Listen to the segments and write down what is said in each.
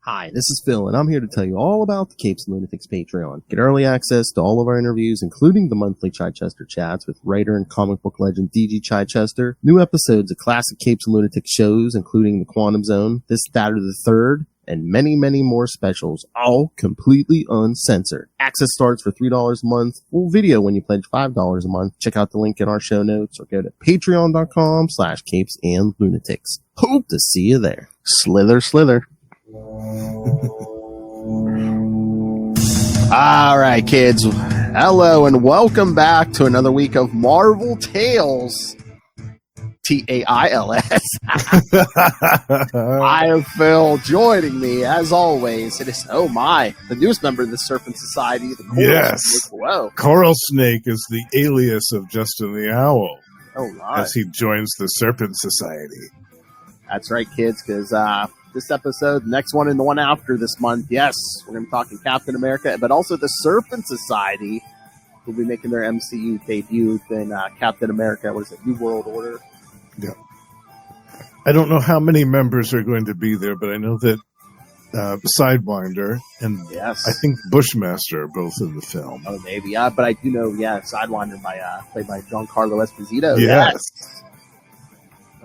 Hi, this is Phil, and I'm here to tell you all about the Capes and Lunatics Patreon. Get early access to all of our interviews, including the monthly Chichester chats with writer and comic book legend D.G. Chichester, new episodes of classic Capes and Lunatics shows, including The Quantum Zone, This, That, or the Third, and many, many more specials, all completely uncensored. Access starts for $3 a month, full video when you pledge $5 a month. Check out the link in our show notes or go to patreon.com/capesandlunatics. Hope to see you there. Slither, slither. All right, kids. Hello and welcome back to another week of Marvel Tales. Tails. I have Phil. Joining me, as always, it is, the newest member of the Serpent Society. The Yes. Snake. Whoa. Coral Snake is the alias of Justin the Owl. Oh, my. As he joins the Serpent Society. That's right, kids, because this episode, the next one and the one after this month, yes, we're going to be talking Captain America, but also the Serpent Society will be making their MCU debut in Captain America, what is it, New World Order? Yeah. I don't know how many members are going to be there, but I know that Sidewinder and yes. I think Bushmaster are both in the film. Oh, maybe, yeah, but I do know, Sidewinder played by Giancarlo Esposito. Yes.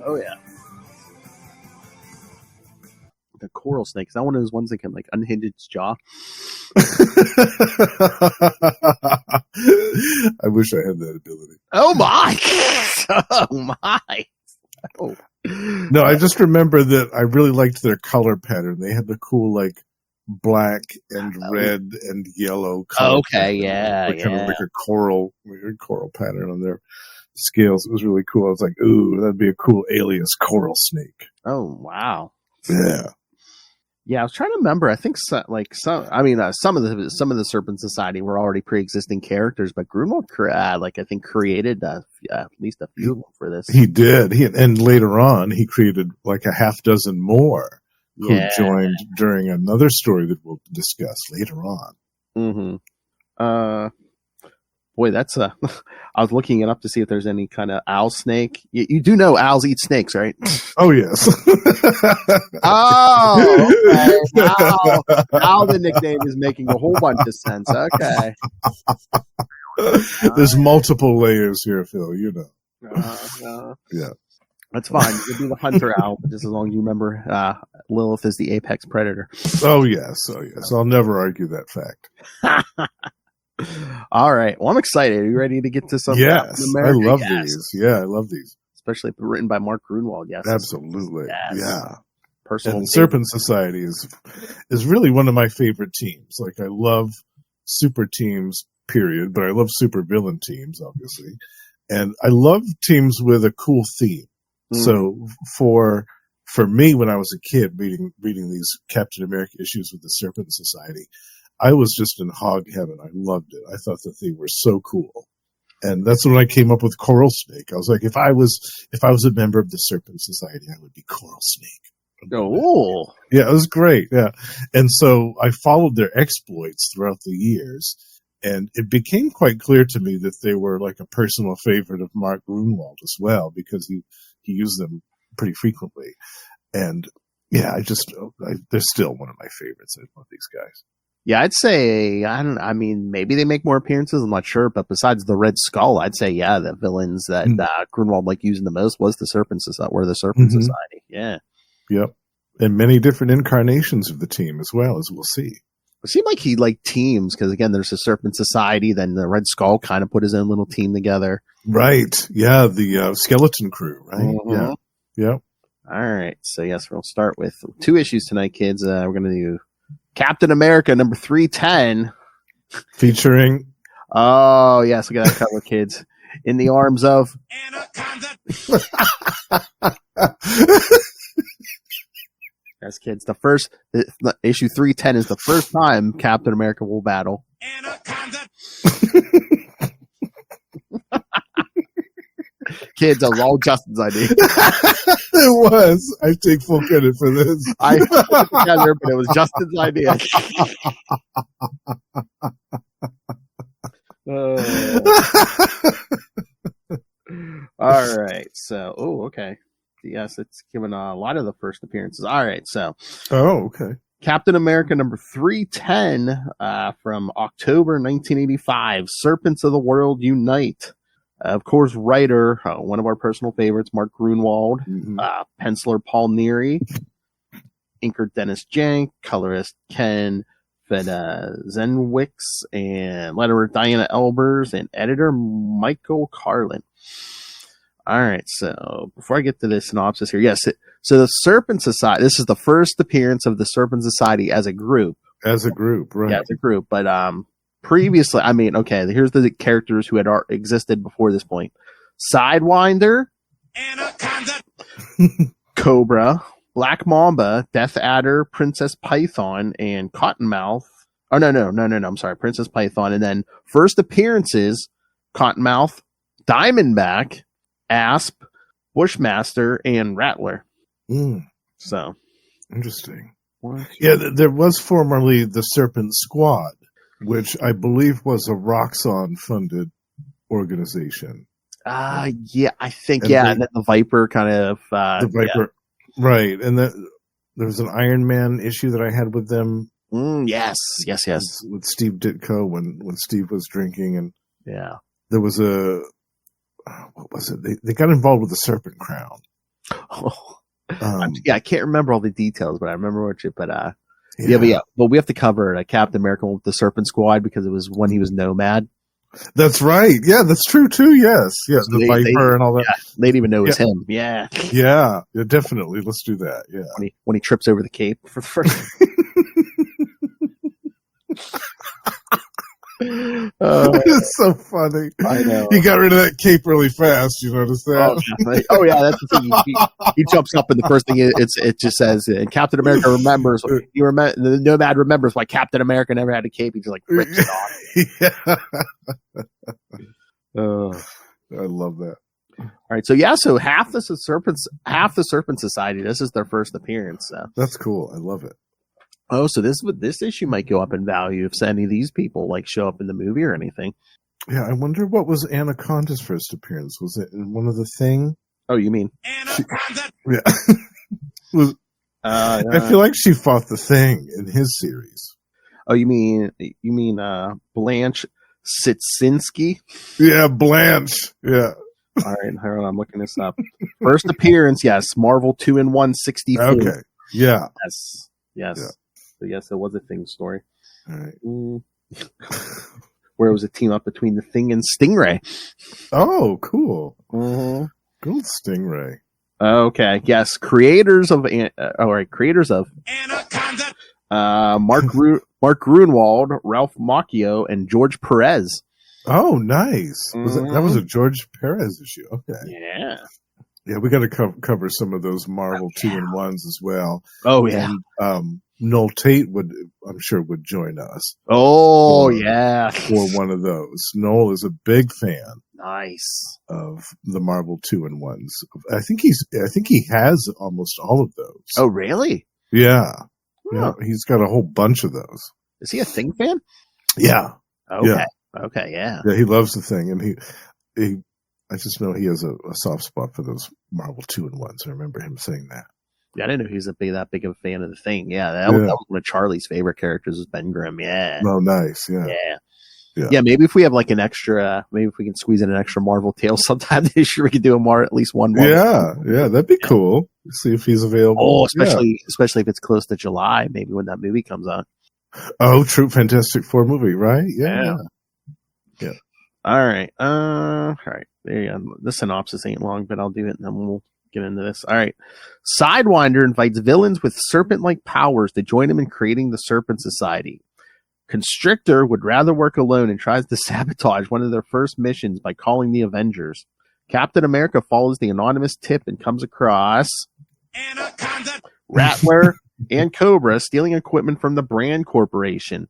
Oh, yeah. The coral snake, is that one of those ones that can unhinge its jaw? I wish I had that ability. Oh my! Oh my! Oh. No, I just remember that I really liked their color pattern. They had the cool black and red and yellow color. Okay, yeah, kind of like a coral pattern on their scales. It was really cool. I was like, ooh, that'd be a cool alias, Coral Snake. Oh wow! Yeah. Yeah, I was trying to remember. I think some of the Serpent Society were already pre-existing characters, but Grunwald, I think, created at least a few of them for this. He did. And later on, he created a half dozen more who joined during another story that we'll discuss later on. Mm-hmm. Boy, that's I was looking it up to see if there's any kind of owl snake. You do know owls eat snakes, right? Oh, yes. Oh, okay. Now the nickname is making a whole bunch of sense. Okay. There's multiple layers here, Phil, you know. Yeah. That's fine. You can be the hunter owl, but just as long as you remember Lilith is the apex predator. Oh, yes. I'll never argue that fact. All right. Well, I'm excited. Are you ready to get to some? Yes, I love these. Yeah, I love these. Especially if they're written by Mark Grunwald. Yes, absolutely. Yes. Yeah. Personal. And the Serpent Society is really one of my favorite teams. I love super teams, period, but I love super villain teams, obviously, and I love teams with a cool theme. So for me, when I was a kid reading these Captain America issues with the Serpent Society, I was just in hog heaven. I loved it. I thought that they were so cool. And that's when I came up with Coral Snake. I was like, if I was a member of the Serpent Society, I would be Coral Snake. Oh. Yeah, it was great. Yeah. And so I followed their exploits throughout the years, and it became quite clear to me that they were a personal favorite of Mark Grunwald as well, because he used them pretty frequently. And yeah, they're still one of my favorites. I love these guys. Yeah, I'd say, maybe they make more appearances, I'm not sure, but besides the Red Skull, I'd say, the villains that Grunwald using the most was the Serpent Society, yeah. Yep, and many different incarnations of the team as well, as we'll see. It seemed like he liked teams, because again, there's the Serpent Society, then the Red Skull kind of put his own little team together. Right, yeah, the Skeleton Crew, right? Mm-hmm. Yeah, yep. All right, so yes, we'll start with 2 issues tonight, kids. We're going to do Captain America number 310, featuring. Oh yes, we got that cover, kids. In the arms of Anaconda. Yes, kids. The issue 310 is the first time Captain America will battle Anaconda. Kids, that was all Justin's idea. It was. I take full credit for this. I put it together, but it was Justin's idea. All right. So, okay. Yes, it's given a lot of the first appearances. All right. So. Oh, okay. Captain America number 310 from October 1985, Serpents of the World Unite. Of course, writer, one of our personal favorites, Mark Grunwald, penciler Paul Neary, inker Dennis Jank, colorist Ken Zenwicks, and letterer Diana Elbers, and editor Michael Carlin. All right, so before I get to the synopsis here, yes, so the Serpent Society, this is the first appearance of the Serpent Society as a group. As a group, right. Yeah, as a group, but previously, I mean, okay, here's the characters who had existed before this point. Sidewinder, Anaconda, Cobra, Black Mamba, Death Adder, Princess Python, and Cottonmouth. Oh, no, I'm sorry, Princess Python. And then first appearances, Cottonmouth, Diamondback, Asp, Bushmaster, and Rattler. So. Interesting. Yeah, there was formerly the Serpent Squad, which I believe was a Roxxon-funded organization. Yeah, I think, and and then the Viper kind of... the Viper, right. And there was an Iron Man issue that I had with them. Yes. With Steve Ditko when Steve was drinking. And yeah, there was what was it? They got involved with the Serpent Crown. I can't remember all the details, but I remember what you. But but we have to cover Captain America with the Serpent Squad because it was when he was Nomad. That's right. Yeah, that's true too. Yes, so the Viper and all that. Yeah, they didn't even know it was him. Yeah, definitely. Let's do that. Yeah, when he trips over the cape for the first. It's so funny. I know. He got rid of that cape really fast. You notice that? Oh yeah, that's the thing. He jumps up, and the first thing it just says, and Captain America remembers. The Nomad remembers why Captain America never had a cape. He just rips it off. I love that. All right, so half the Serpent Society. This is their first appearance. So. That's cool. I love it. Oh, so this issue might go up in value if any of these people show up in the movie or anything. Yeah, I wonder what was Anaconda's first appearance. Was it in one of the Thing? Oh, you mean Anaconda? Yeah. I feel like she fought the Thing in his series. Oh, you mean Blanche Sitsinski? Yeah, Blanche. Yeah. All right, hold on, I'm looking this up. First appearance, yes, Marvel 2-in-1 64. Okay. Yeah. Yes. Yeah. So yes, it was a Thing story. All right. Where it was a team up between the Thing and Stingray. Oh, cool. Mm-hmm. Cool Stingray. Okay. Yes. Creators of Anaconda. Mark Grunwald, Ralph Macchio, and George Perez. Oh, nice. That was a George Perez issue. Okay. Yeah. Yeah, we got to cover some of those Marvel 2-in-1s as well. Oh yeah. And, Noel Tate would join us. Oh yeah, for one of those. Noel is a big fan. Nice. Of the Marvel 2-in-1s. I think he has almost all of those. Oh really? Yeah. Yeah. He's got a whole bunch of those. Is he a Thing fan? Yeah. Okay. Yeah. Okay. Yeah. Yeah, he loves the Thing, and he. I just know he has a soft spot for those Marvel 2-in-1s. I remember him saying that. Yeah, I didn't know he was that big of a fan of the Thing. Yeah, that was one of Charlie's favorite characters was Ben Grimm. Yeah. Oh, nice. Yeah. Yeah. Maybe if we have an extra, maybe if we can squeeze in an extra Marvel tale sometime this year, we could do at least one more. Yeah, that'd be cool. See if he's available. Oh, especially if it's close to July, maybe when that movie comes out. Oh, true, Fantastic Four movie, right? Yeah. All right. There you go. The synopsis ain't long, but I'll do it, and then we'll get into this. All right. Sidewinder invites villains with serpent-like powers to join him in creating the Serpent Society. Constrictor would rather work alone and tries to sabotage one of their first missions by calling the Avengers. Captain America follows the anonymous tip and comes across Anaconda, Rattler, and Cobra stealing equipment from the Brand Corporation.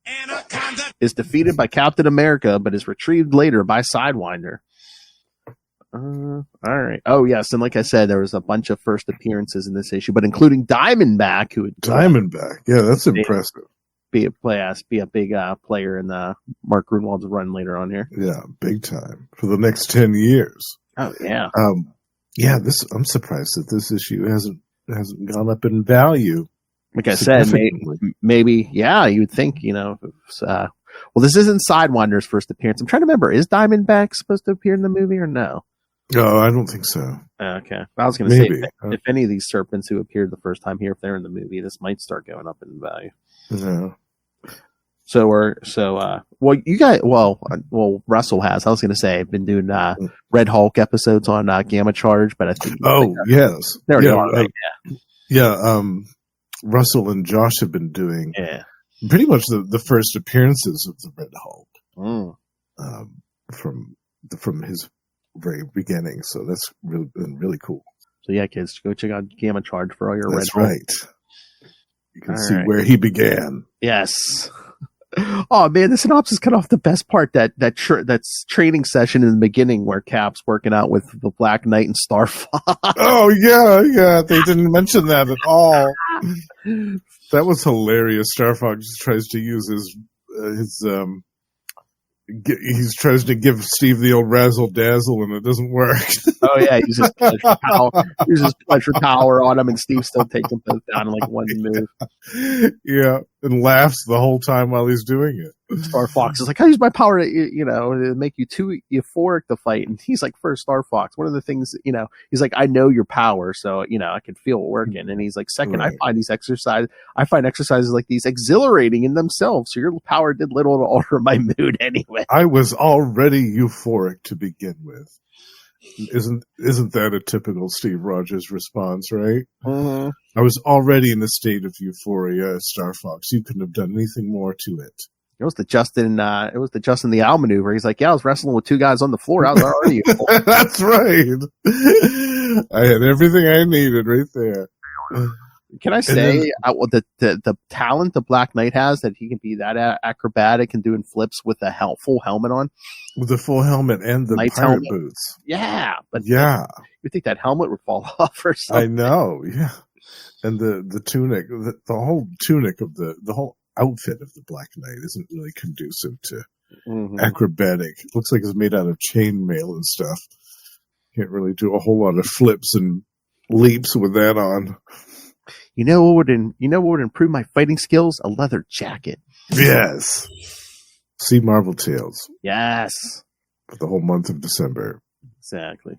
Anaconda is defeated by Captain America, but is retrieved later by Sidewinder. All right. Oh, yes. And like I said, there was a bunch of first appearances in this issue, but including Diamondback, who would Diamondback. Yeah, that's impressive. Be a big player in the Mark Grunwald's run later on here. Yeah, big time for the next 10 years. Oh yeah. I'm surprised that this issue hasn't gone up in value. like I said, maybe, yeah, you would think, well, this isn't Sidewinder's first appearance. I'm trying to remember, is Diamondback supposed to appear in the movie or no? No, I don't think so. Okay. I was going to say, if any of these serpents who appeared the first time here, if they're in the movie, this might start going up in value. No. Russell has. I was going to say, I've been doing Red Hulk episodes on Gamma Charge, but I think. Oh, yes. There you are. Right? Yeah. Russell and Josh have been doing pretty much the first appearances of the Red Hulk from his very beginning. So that's been really cool. So yeah, kids, go check out Gamma Charge for all your That's Red Hulk. Right. You can see where he began. Yes. Oh man, the synopsis cut off the best part. That's training session in the beginning where Cap's working out with the Black Knight and Star Fox. Oh yeah. They didn't mention that at all. That was hilarious. Star Fox tries to use he tries to give Steve the old razzle dazzle, and it doesn't work. Oh yeah, he uses pleasure power on him, and Steve still takes them both down in like one move. Yeah, and laughs the whole time while he's doing it. Star Fox is like, I use my power to make you too euphoric to fight, and he's like, first, Star Fox, one of the things, he's like, I know your power, so I can feel it working, and he's like, second, right. I find exercises like these exhilarating in themselves, so your power did little to alter my mood anyway. I was already euphoric to begin with. Isn't that a typical Steve Rogers response, right? Mm-hmm. I was already in a state of euphoria, Star Fox. You couldn't have done anything more to it. It was the Justin the Al maneuver. He's like, yeah, I was wrestling with two guys on the floor. I was already euphoric. That's right. I had everything I needed right there. Can I say the talent the Black Knight has, that he can be that acrobatic and doing flips with a full helmet on? With the full helmet and the Knight's pirate helmet. boots. Yeah. But yeah. You think that helmet would fall off or something? I know, yeah. And the tunic, the whole tunic of the whole outfit of the Black Knight isn't really conducive to acrobatic. It looks like it's made out of chainmail and stuff. Can't really do a whole lot of flips and leaps with that on. You know what would improve my fighting skills? A leather jacket. Yes. See Marvel Tales. Yes. For the whole month of December. Exactly.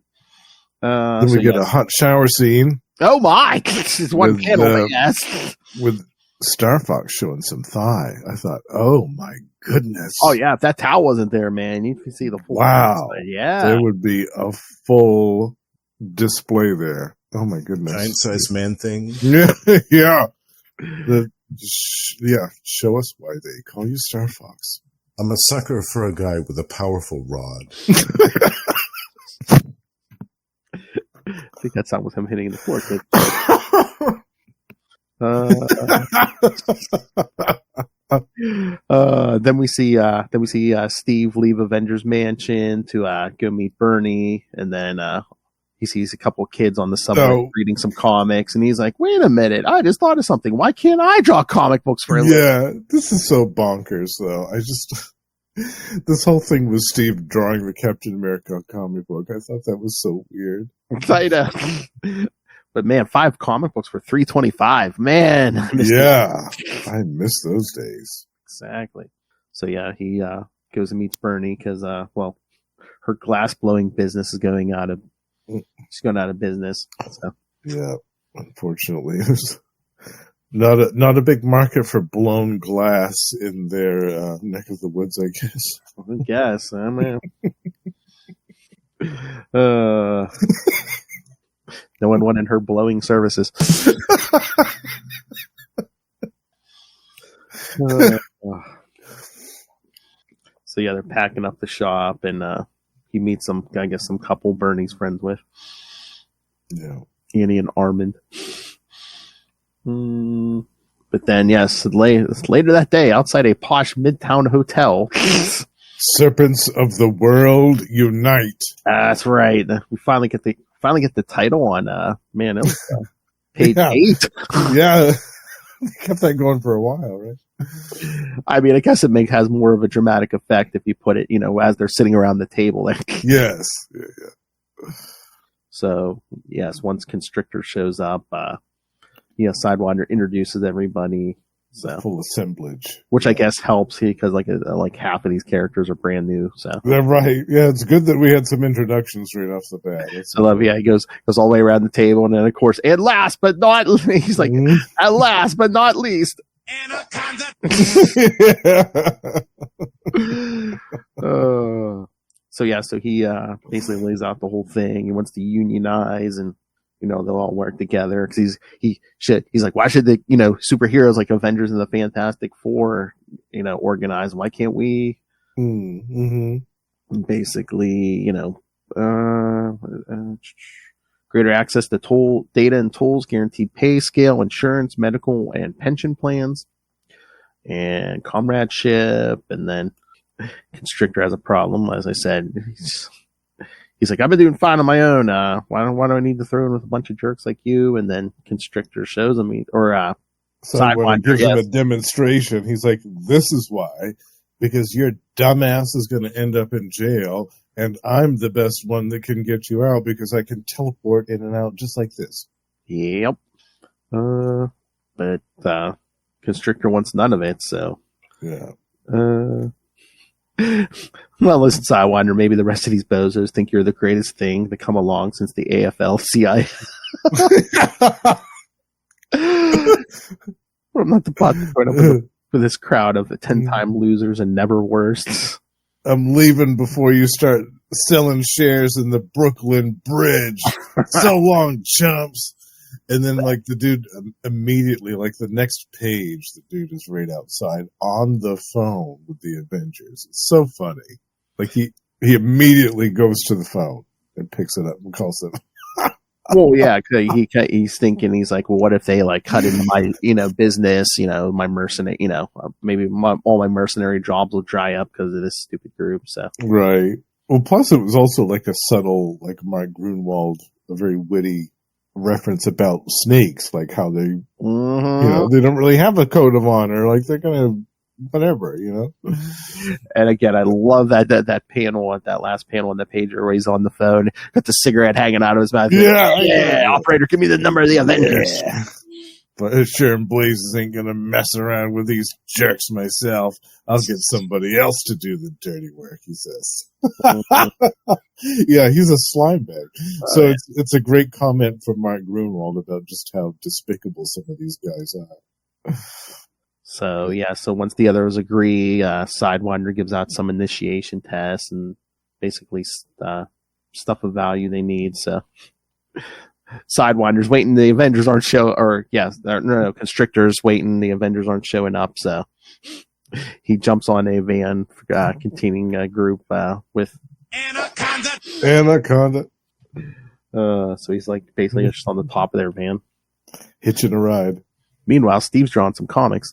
Then we get a hot shower scene. Oh my! This is one panel, yes. With Star Fox showing some thigh. I thought, oh my goodness. Oh yeah, if that towel wasn't there, man, you could see the full. Wow. Yeah. There would be a full display there. Oh my goodness. Giant sized man thing. Yeah. Yeah. Show us why they call you Star Fox. I'm a sucker for a guy with a powerful rod. I think that sound was him hitting the floor. Then we see Steve leave Avengers Mansion to go meet Bernie, and then he sees a couple of kids on the subway reading some comics, and he's like, "Wait a minute! I just thought of something. Why can't I draw comic books for a living?" Yeah, this is so bonkers, though. This whole thing was Steve drawing the Captain America comic book. I thought that was so weird. I know. But man, 5 comic books for $3.25. Man, I miss those days. Exactly. So yeah, he goes and meets Bernie because her glass blowing business is going out of. She's going out of business. So. Yeah, unfortunately, there's not a big market for blown glass in their neck of the woods, I guess. I guess. I mean, no one wanted her blowing services. So yeah, they're packing up the shop, and he meets some couple Bernie's friends with. Yeah, Annie and Armand. But then, yes, later that day, outside a posh Midtown hotel. Serpents of the World Unite. That's right. We finally get the title on. Man, it was page 8. Yeah, kept that going for a while, right? I mean, I guess it has more of a dramatic effect if you put it, as they're sitting around the table there. Yes. Yeah. So yes, once Constrictor shows up, Sidewinder introduces everybody. So, full assemblage, which I guess helps because like half of these characters are brand new. So they're right. Yeah, it's good that we had some introductions right off the bat. I love. Yeah, he goes all the way around the table, and then of course, and last but not least, he's like, at last but not least, Anaconda. So he basically lays out the whole thing. He wants to unionize and. They'll all work together because he's like, why should the, superheroes like Avengers and the Fantastic Four, organize? Why can't we? Mm-hmm. Basically, greater access to data and tools, guaranteed pay scale, insurance, medical, and pension plans, and comradeship. And then Constrictor has a problem, as I said. He's like, I've been doing fine on my own. Why do I need to throw in with a bunch of jerks like you? And then Constrictor shows him, Sidewinder gives him a demonstration. He's like, this is why, because your dumbass is going to end up in jail, and I'm the best one that can get you out because I can teleport in and out just like this. Yep. But Constrictor wants none of it, so. Yeah. Well, listen, Sidewinder, maybe the rest of these bozos think you're the greatest thing to come along since the AFL-CIO. I'm not the pot to join up for this crowd of the 10-time losers and never worsts. I'm leaving before you start selling shares in the Brooklyn Bridge. So long, chumps. And then, like, the dude immediately, like, the next page, the dude is right outside on the phone with the Avengers. It's so funny. Like, he immediately goes to the phone and picks it up and calls them. Well, yeah, he's thinking, he's like, well, what if they, like, cut into my, business, my mercenary, maybe all my mercenary jobs will dry up because of this stupid group, so. Right. Well, plus it was also, like, a subtle, like, Mark Grunwald, a very witty reference about snakes, like how they, they don't really have a code of honor, like they're gonna whatever, And again, I love that panel at that last panel on the pager where he's on the phone, got the cigarette hanging out of his mouth. Yeah, operator, give me the number of the Avengers. Yeah. But sure and Blazes ain't gonna mess around with these jerks myself. I'll get somebody else to do the dirty work, he says. Yeah, he's a slime bag. So it's a great comment from Mark Grunwald about just how despicable some of these guys are. So once the others agree, Sidewinder gives out some initiation tests and basically stuff of value they need. So Sidewinder's waiting, the Avengers aren't Constrictor's waiting, the Avengers aren't showing up, so he jumps on a van containing a group with Anaconda. So he's like basically just on the top of their van. Hitching a ride. Meanwhile, Steve's drawing some comics.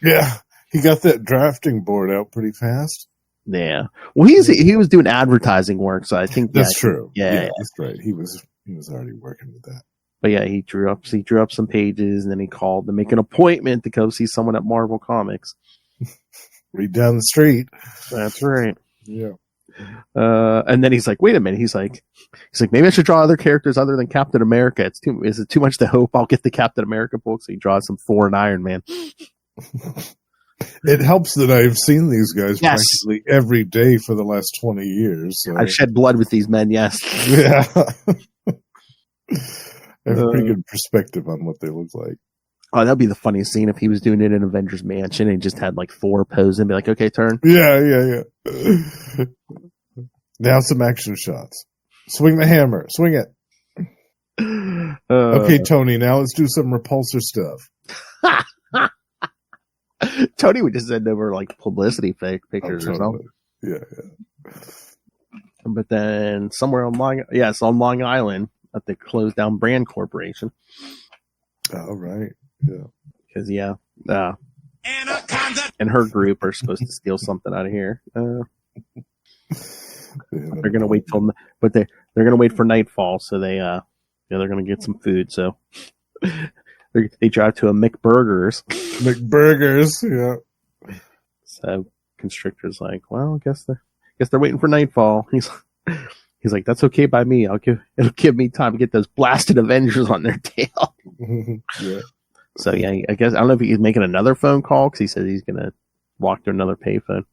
Yeah, he got that drafting board out pretty fast. Yeah. Well, he was doing advertising work, so I think that's true. Yeah, that's right. He was already working with that. But yeah, he drew up some pages, and then he called to make an appointment to go see someone at Marvel Comics. Right down the street. That's right. Yeah. And then he's like, wait a minute. He's like, maybe I should draw other characters other than Captain America. Is it too much to hope I'll get the Captain America book? So he draws some Thor and Iron Man. It helps that I've seen these guys practically every day for the last 20 years. So. I've shed blood with these men, yes. Yeah. I have a pretty good perspective on what they look like. Oh, that'd be the funniest scene if he was doing it in Avengers Mansion and he just had like Thor pose and be like, okay, turn. Yeah. Now some action shots. Swing the hammer. Swing it. Okay, Tony, now let's do some repulsor stuff. Tony would just send over like publicity pictures or something. Yeah. But then somewhere on Long Island at the closed down Brand Corporation. Oh, right. Yeah. Because and her group are supposed to steal something out of here. They're gonna wait they're gonna wait for nightfall, so they're gonna get some food. So they drive to a McBurgers. Yeah. So Constrictor's like, well, I guess they're waiting for nightfall. He's like, that's okay by me. It'll give me time to get those blasted Avengers on their tail. Yeah. So yeah, I guess I don't know if he's making another phone call because he said he's gonna walk to another payphone.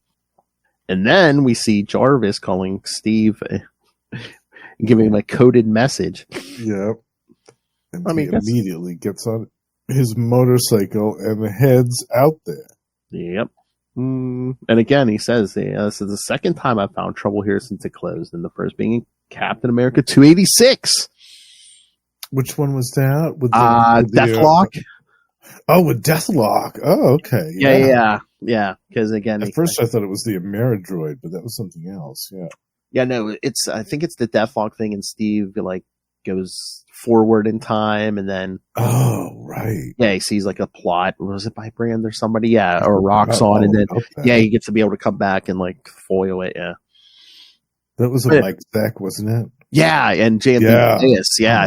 And then we see Jarvis calling Steve and giving him a coded message. Yeah. And he immediately gets on his motorcycle and heads out there. Yep. And again, he says, this is the second time I've found trouble here since it closed, and the first being in Captain America 286. Which one was that? With Deathlock. With Deathlock. Oh, okay. Yeah. Because again, at first I thought it was the Ameridroid, but that was something else. Yeah. Yeah, no, I think it's the Deathlock thing, and Steve goes forward in time, and then right, yeah, he sees like a plot. Was it by Brand or somebody? Yeah, or Roxxon, and then he gets to be able to come back and like foil it. Yeah, that was a Mike Zack, wasn't it? Yeah, and JMB I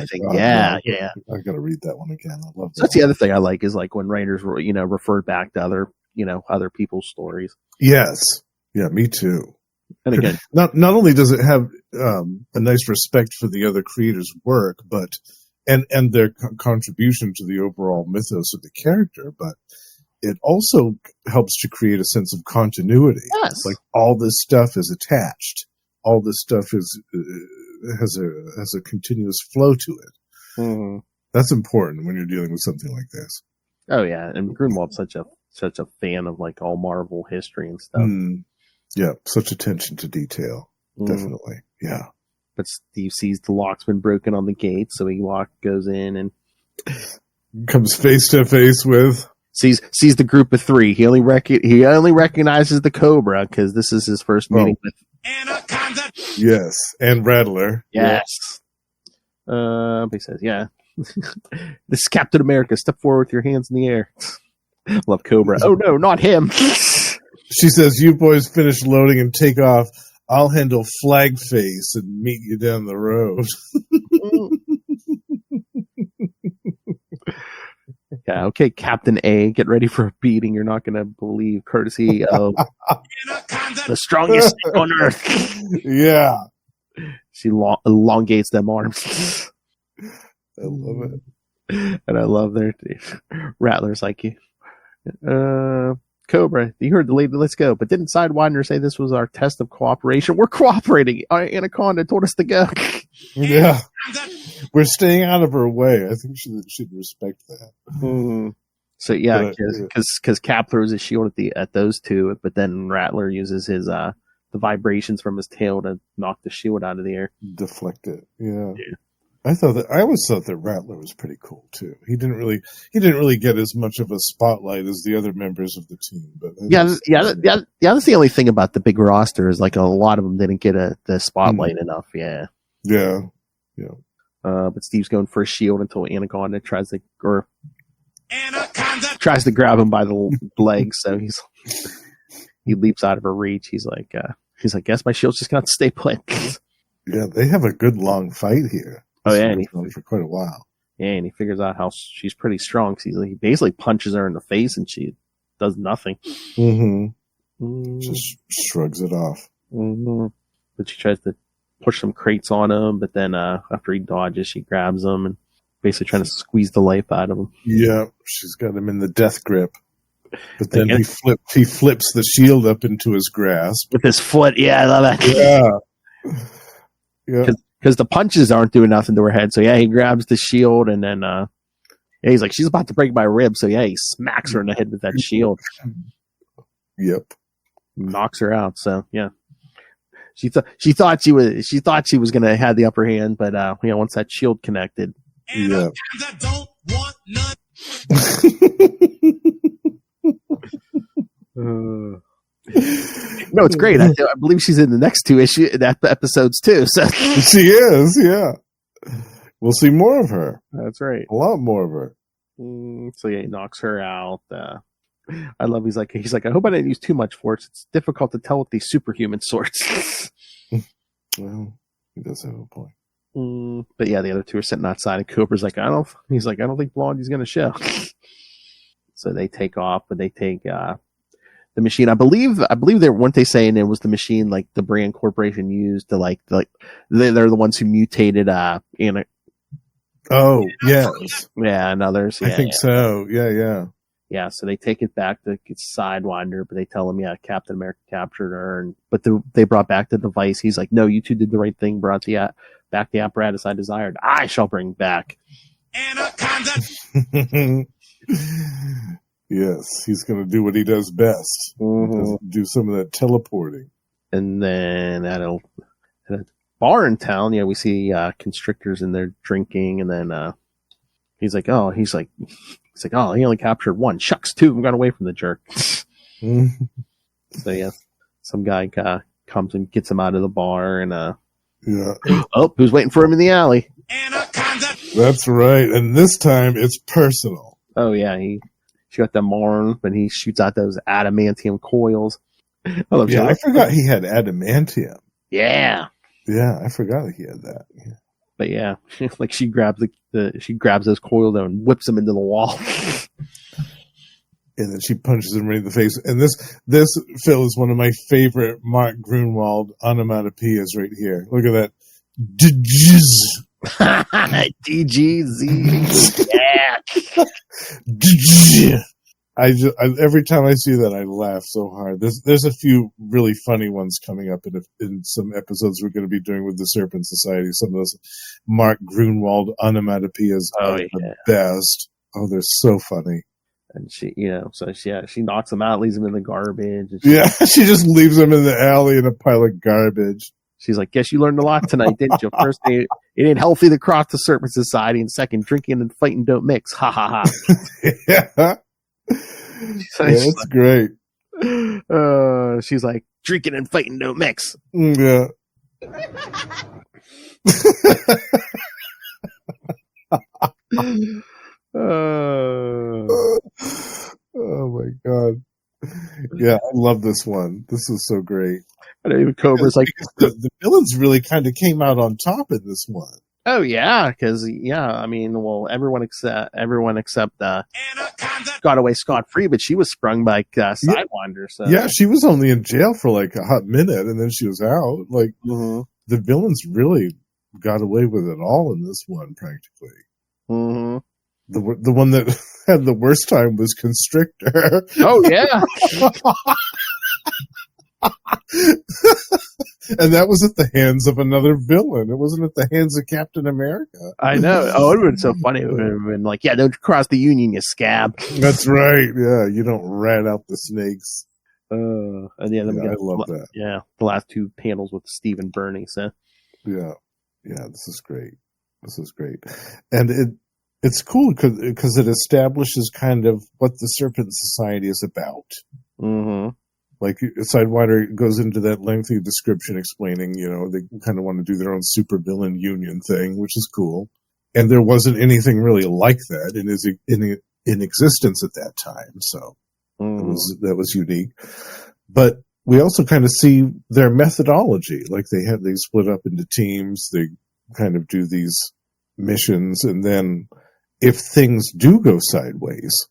think. Yeah. I got to read that one again. I love that. So that's the other thing I like is like when writers refer back to other people's stories. Yes, yeah, me too. And again, not only does it have a nice respect for the other creators' work, but and their contribution to the overall mythos of the character, but it also helps to create a sense of continuity. Yes, like all this stuff is attached. All this stuff has a continuous flow to it. Mm-hmm. That's important when you're dealing with something like this. Oh yeah, and Grunwald's such a fan of like all Marvel history and stuff. Yeah, such attention to detail. Definitely. Yeah. But Steve sees the lock's been broken on the gate, so he goes in and comes face to face with sees the group of three. He only recognizes the Cobra because this is his first meeting with Anaconda. Yes, and Rattler. Yes. He says, "Yeah, this is Captain America. Step forward with your hands in the air." Love Cobra. Oh no, not him. She says, "You boys finish loading and take off. I'll handle Flag Face and meet you down the road." Yeah, okay, Captain A, get ready for a beating you're not going to believe, courtesy of the strongest stick on Earth. Yeah. She elongates them arms. I love it. And I love their Rattler's like, Cobra, you heard the lady, let's go. But didn't Sidewinder say this was our test of cooperation? We're cooperating. Our Anaconda told us to go. Yeah. We're staying out of her way. I think she'd respect that. Mm-hmm. So yeah, because Cap throws his shield at those two, but then Rattler uses his the vibrations from his tail to knock the shield out of the air. Deflect it. Yeah. I always thought that Rattler was pretty cool too. He didn't really get as much of a spotlight as the other members of the team. But that's the only thing about the big roster is like a lot of them didn't get the spotlight enough. Yeah. Yeah. But Steve's going for a shield until Anaconda tries to grab him by the legs. So he leaps out of her reach. He's like, guess my shield's just gonna stay put. Yeah, they have a good long fight here. Oh yeah, and for quite a while. Yeah, and he figures out how she's pretty strong. Cause he basically punches her in the face, and she does nothing. Mm-hmm. Just shrugs it off. Mm-hmm. But she tries to push some crates on him, but then after he dodges, she grabs him and basically trying to squeeze the life out of him. Yeah, she's got him in the death grip. But then he flips the shield up into his grasp with his foot. Yeah, I love that. Yeah. Because the punches aren't doing nothing to her head. So yeah, he grabs the shield and then he's like, she's about to break my rib. So yeah, he smacks her in the head with that shield. Yep. Knocks her out. So yeah. She thought she was gonna have the upper hand, but once that shield connected. Yeah. Don't want none. No, it's great. I believe she's in the next two episodes too. So she is, yeah. We'll see more of her. That's right. A lot more of her. So yeah, he knocks her out. I love. He's like, I hope I didn't use too much force. It's difficult to tell with these superhuman sorts. Well, he does have a point. But yeah, the other two are sitting outside, and Cooper's like, I don't think Blondie's going to show. So they take off, but they take the machine. I believe they weren't they saying it was the machine like the Brand Corporation used to they're the ones who mutated Oh, yes. and others. I think so. Yeah. Yeah, so they take it back to Sidewinder, but they tell him, Captain America captured her, but they brought back the device. He's like, no, you two did the right thing, brought back the apparatus I desired. I shall bring back Anaconda. Yes, he's going to do what he does best. Mm-hmm. Do some of that teleporting. And then at a bar in town, we see constrictors in there drinking, and then he's like, oh, he only captured one. Shucks, two of them got away from the jerk. So some guy comes and gets him out of the bar, and oh, who's waiting for him in the alley? Anaconda. That's right, and this time it's personal. Oh yeah, she got them armed, but he shoots out those adamantium coils. I forgot he had adamantium. Yeah, I forgot he had that. Yeah. But yeah, like she grabs she grabs those coils and whips them into the wall. And then she punches him right in the face. And this Phil is one of my favorite Mark Grunwald onomatopoeias right here. Look at that. DGZ. Yeah. I every time I see that, I laugh so hard. There's a few really funny ones coming up in some episodes we're going to be doing with the Serpent Society. Some of those Mark Grunwald onomatopoeias are the best. Oh, they're so funny. And she, she knocks him out, leaves him in the garbage. She just leaves him in the alley in a pile of garbage. She's like, guess you learned a lot tonight, didn't you? First, it ain't healthy to cross the Serpent Society, and second, drinking and fighting don't mix. Ha ha ha. Yeah. That's great. She's like, drinking and fighting don't mix. Yeah. Oh my god. Yeah, I love this one. This is so great. I know even Cobra's like the villains really kind of came out on top in this one. Oh yeah, because everyone except got away scot free, but she was sprung by Sidewinder. So yeah, she was only in jail for like a hot minute, and then she was out. Like the villains really got away with it all in this one, practically. Mm-hmm. The one that had the worst time was Constrictor. Oh yeah. And that was at the hands of another villain. It wasn't at the hands of Captain America. I know. Oh, it would have been so funny. It would have been like, don't cross the Union, you scab. That's right. Yeah, you don't rat out the snakes. And then I love that. Yeah, the last two panels with Steve and Bernie. So yeah, this is great. And it's cool because it establishes kind of what the Serpent Society is about. Mm-hmm. Like Sidewinder goes into that lengthy description explaining, they kind of want to do their own supervillain union thing, which is cool. And there wasn't anything really like that in existence at that time, so that was unique. But we also kind of see their methodology, like they split up into teams, they kind of do these missions, and then if things do go sideways,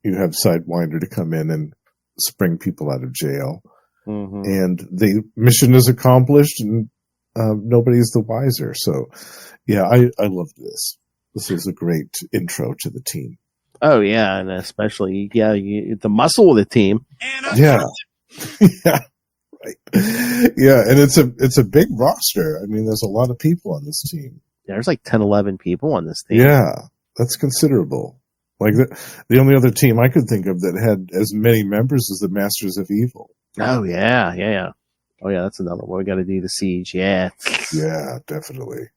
you have Sidewinder to come in and spring people out of jail, and the mission is accomplished, and nobody's the wiser. So, yeah, I love this. This was a great intro to the team. Oh yeah, and especially the muscle of the team. Yeah, yeah, right. Yeah, and it's a big roster. I mean, there's a lot of people on this team. There's like 10, 11 people on this team. Yeah, that's considerable. Like the only other team I could think of that had as many members as the Masters of Evil. Oh yeah. Oh yeah, that's another one. We got to do the Siege. Yeah. Yeah, definitely.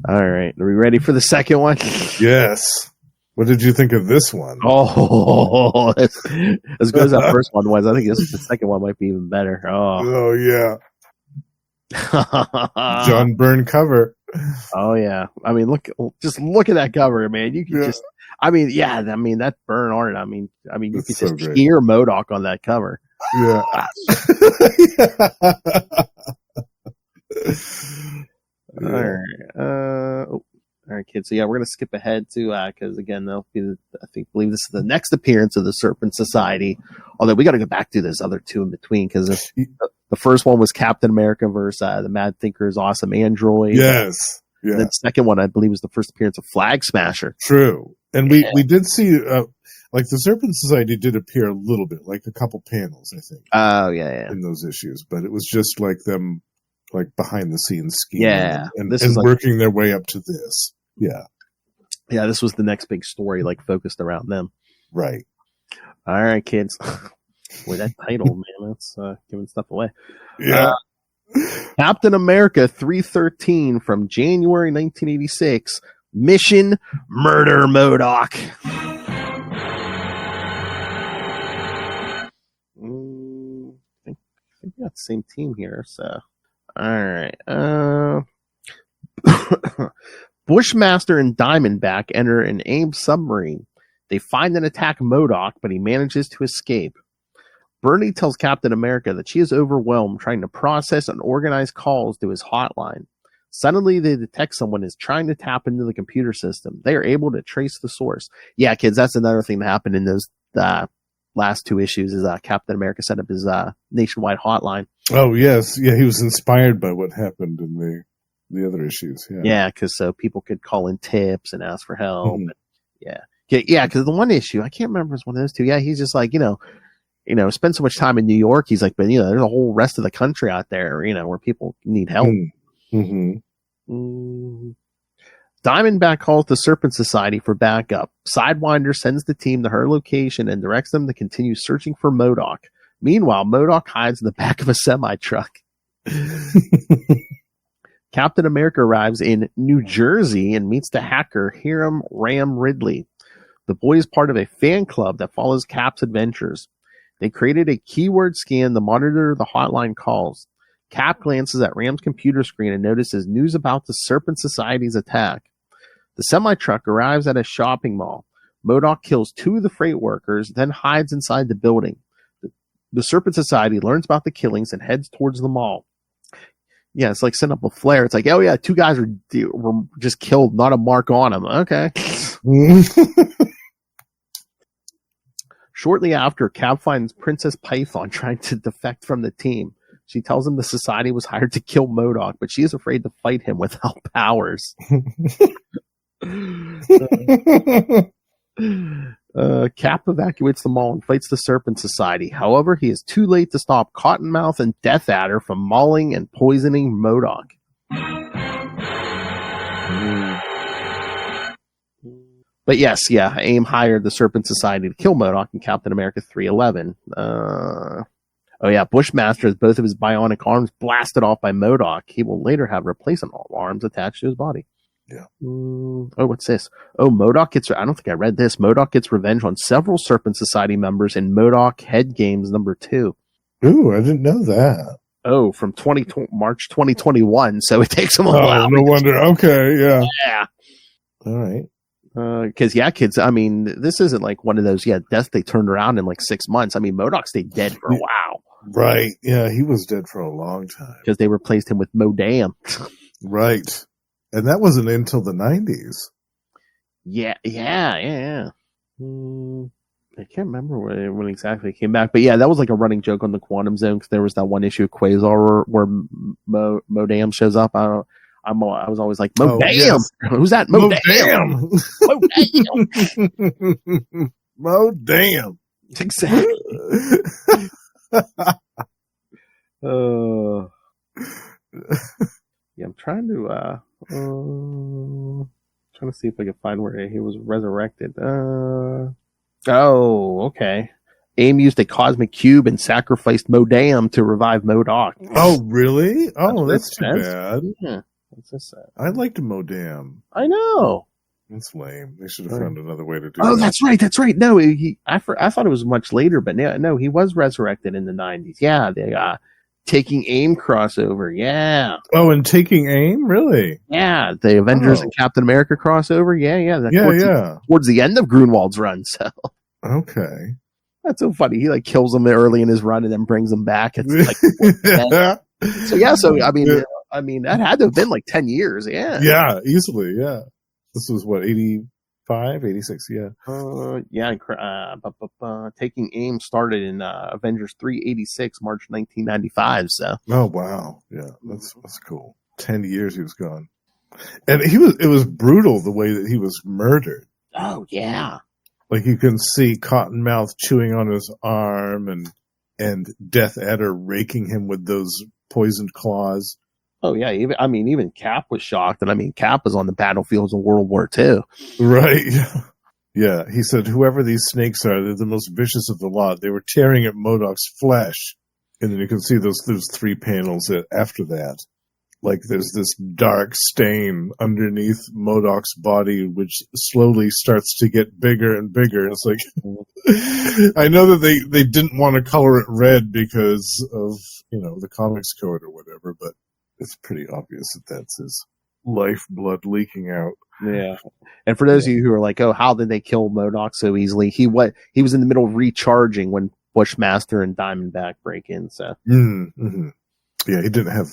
All right, are we ready for the second one? Yes. What did you think of this one? Oh, as good as that first one was, I think the second one might be even better. Oh yeah. John Byrne cover. Oh yeah, I mean, look at that cover, man. You can that Byrne art. I mean, you could just hear M.O.D.O.K on that cover. Yeah. All right, kids. So yeah, we're gonna skip ahead to because again, believe this is the next appearance of the Serpent Society Although we got to go back to those other two in between, because the first one was Captain America versus the Mad Thinker's Awesome Android. Yes. Yeah. And then the second one, I believe, was the first appearance of Flag Smasher. True. And we did see, like the Serpent Society did appear a little bit, like a couple panels, I think. Oh, yeah. In those issues. But it was just like them, like behind the scenes scheming. Yeah. And This is like, working their way up to this. Yeah. Yeah, this was the next big story, like focused around them. Right. All right, kids. Boy, that title, man, that's giving stuff away. Yeah. Captain America 313 from January 1986. Mission Murder M.O.D.O.K. I think we got the same team here. So, all right. Bushmaster and Diamondback enter an AIM submarine. They find and attack M.O.D.O.K, but he manages to escape. Bernie tells Captain America that she is overwhelmed trying to process and organize calls to his hotline. Suddenly, they detect someone is trying to tap into the computer system. They are able to trace the source. Yeah, kids, that's another thing that happened in those last two issues is Captain America set up his nationwide hotline. Oh, yes. Yeah, he was inspired by what happened in the other issues. Yeah, yeah, because so people could call in tips and ask for help. Mm-hmm. Yeah, because the one issue, I can't remember, it was one of those two. Yeah, he's just like, spend so much time in New York. He's like, but there's a whole rest of the country out there, where people need help. Mm-hmm. Diamondback calls the Serpent Society for backup. Sidewinder sends the team to her location and directs them to continue searching for M.O.D.O.K. Meanwhile, M.O.D.O.K hides in the back of a semi-truck. Captain America arrives in New Jersey and meets the hacker Hiram Ram Ridley. The boy is part of a fan club that follows Cap's adventures. They created a keyword scan to monitor the hotline calls. Cap glances at Ram's computer screen and notices news about the Serpent Society's attack. The semi-truck arrives at a shopping mall. M.O.D.O.K kills two of the freight workers, then hides inside the building. The Serpent Society learns about the killings and heads towards the mall. Yeah, it's like setting up a flare. It's like, oh yeah, two guys were just killed, not a mark on them. Okay. Shortly after, Cap finds Princess Python trying to defect from the team. She tells him the society was hired to kill M.O.D.O.K, but she is afraid to fight him without powers. Cap evacuates the mall and fights the Serpent Society. However, he is too late to stop Cottonmouth and Death Adder from mauling and poisoning M.O.D.O.K. But yes, yeah, AIM hired the Serpent Society to kill M.O.D.O.K in Captain America 311. Oh yeah, Bushmaster has both of his bionic arms blasted off by M.O.D.O.K. He will later have replacement arms attached to his body. Yeah. Oh, what's this? Oh, M.O.D.O.K gets, I don't think I read this. M.O.D.O.K gets revenge on several Serpent Society members in M.O.D.O.K Head Games #2. Ooh, I didn't know that. Oh, from March 2021. So it takes them a while. Oh, no wonder. Okay, yeah. Yeah. All right. Because, yeah, kids, I mean, this isn't like one of those, deaths they turned around in like 6 months. I mean, M.O.D.O.K stayed dead for a while. Right. Yeah, he was dead for a long time. Because they replaced him with M.O.D.O.K. Right. And that wasn't until the 90s. Yeah. I can't remember when exactly it came back. But, yeah, that was like a running joke on the Quantum Zone because there was that one issue of Quasar where M.O.D.O.K shows up. I was always like, M.O.D.O.K. Yes. Who's that? M.O.D.O.K. M.O.D.O.K. Exactly. Yeah, I'm trying to see if I can find where he was resurrected. Oh, okay. AIM used a cosmic cube and sacrificed M.O.D.O.K to revive M.O.D.O.K. Oh, really? Oh, that's too bad. Yeah, that's just sad. I liked M.O.D.O.K. I know. That's lame. They should have found another way to do that. Oh, that's right. No, I thought it was much later, but no, he was resurrected in the 90s. Yeah, they Taking AIM crossover. Yeah. Oh, and Taking AIM? Really? Yeah, the Avengers and Captain America crossover. Yeah. Towards the end of Grunwald's run, so. Okay. That's so funny. He kills them early in his run and then brings them back. It's I mean, that had to have been 10 years. Yeah. Yeah, easily. Yeah. This was what, 85? 86, yeah. Taking Aim started in Avengers 386, March 1995. So. Oh wow, yeah, that's cool. 10 years he was gone, and it was brutal the way that he was murdered. Oh yeah, like you can see Cottonmouth chewing on his arm, and Death Adder raking him with those poisoned claws. Oh yeah, even Cap was shocked, and Cap was on the battlefields in World War II. Right. Yeah, he said, whoever these snakes are, they're the most vicious of the lot. They were tearing at M.O.D.O.K's flesh. And then you can see those 3 panels after that. Like there's this dark stain underneath M.O.D.O.K's body, which slowly starts to get bigger and bigger. And it's like, I know that they didn't want to color it red because of, the comics code or whatever, but it's pretty obvious that that's his lifeblood leaking out. Yeah. And for those of you who are like, oh, how did they kill M.O.D.O.K so easily? He was in the middle of recharging when Bushmaster and Diamondback break in. So mm-hmm. Yeah, he didn't have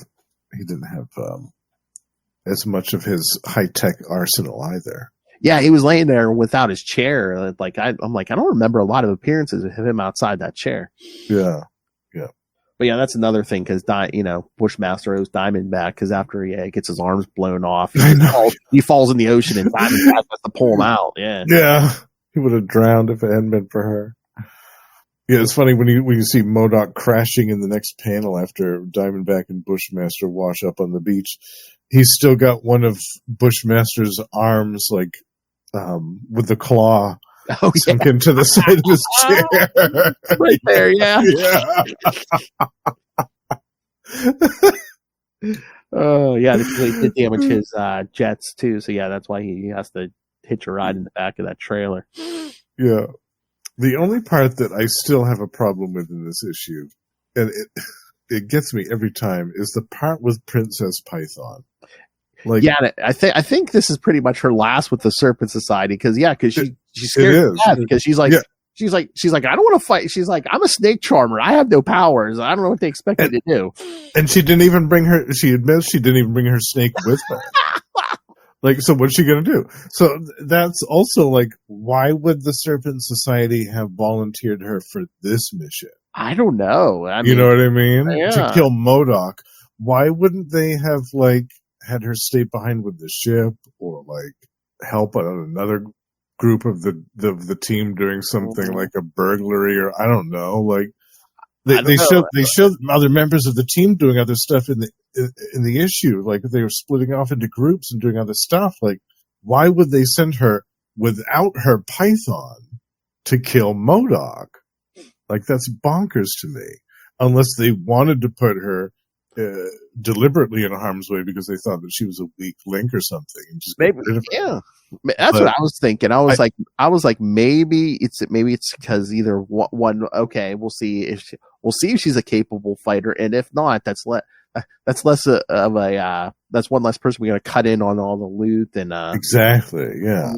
as much of his high tech arsenal either. Yeah, he was laying there without his chair. Like I'm like, I don't remember a lot of appearances of him outside that chair. Yeah. But yeah, that's another thing because Bushmaster owes Diamondback because after he gets his arms blown off, he falls in the ocean and Diamondback has to pull him out. Yeah, he would have drowned if it hadn't been for her. Yeah, it's funny when you see M.O.D.O.K crashing in the next panel after Diamondback and Bushmaster wash up on the beach. He's still got one of Bushmaster's arms with the claw. Sunk into the side of his chair. Right there, yeah. Oh, yeah, they did damage his jets, too. So, yeah, that's why he has to hitch a ride in the back of that trailer. Yeah. The only part that I still have a problem with in this issue, and it gets me every time, is the part with Princess Python. I think this is pretty much her last with the Serpent Society because she's scared because she's like I don't want to fight. She's like, I'm a snake charmer. I have no powers. I don't know what they expect me to do. And she didn't even bring her. She admits she didn't even bring her snake with her. So what's she gonna do? So that's also why would the Serpent Society have volunteered her for this mission? I don't know. You know what I mean? Yeah. To kill M.O.D.O.K. Why wouldn't they have had her stay behind with the ship or help another group of the team doing something like a burglary or I don't know. They showed other members of the team doing other stuff in the issue. They were splitting off into groups and doing other stuff. Why would they send her without her Python to kill M.O.D.O.K? That's bonkers to me. Unless they wanted to put her deliberately in harm's way because they thought that she was a weak link or something, and just maybe, yeah, that's what I was thinking. I was like, maybe it's because either one. Okay, we'll see if she's a capable fighter, and if not, that's less of a that's one less person we got to cut in on all the loot and exactly, yeah.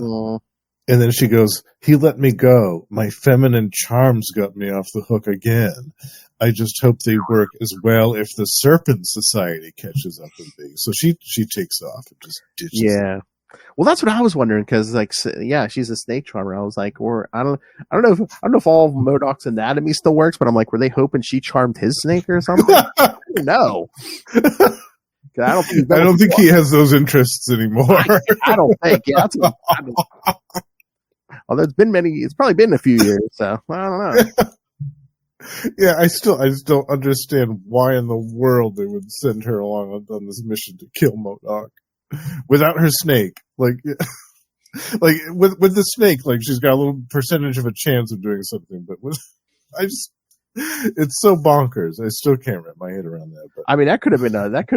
And then she goes, he let me go. My feminine charms got me off the hook again. I just hope they work as well if the Serpent Society catches up with me. So she takes off and just ditches. Yeah. Well, that's what I was wondering because, she's a snake charmer. I was like, or I don't know if all of M.O.D.O.K's anatomy still works, but I'm like, were they hoping she charmed his snake or something? I don't know. I don't think he has those interests anymore. I don't think. Yeah, although it's probably been a few years, so I don't know. Yeah, I just don't understand why in the world they would send her along on this mission to kill M.O.D.O.K without her snake. With the snake, she's got a little percentage of a chance of doing something, but it's so bonkers. I still can't wrap my head around that. But. That could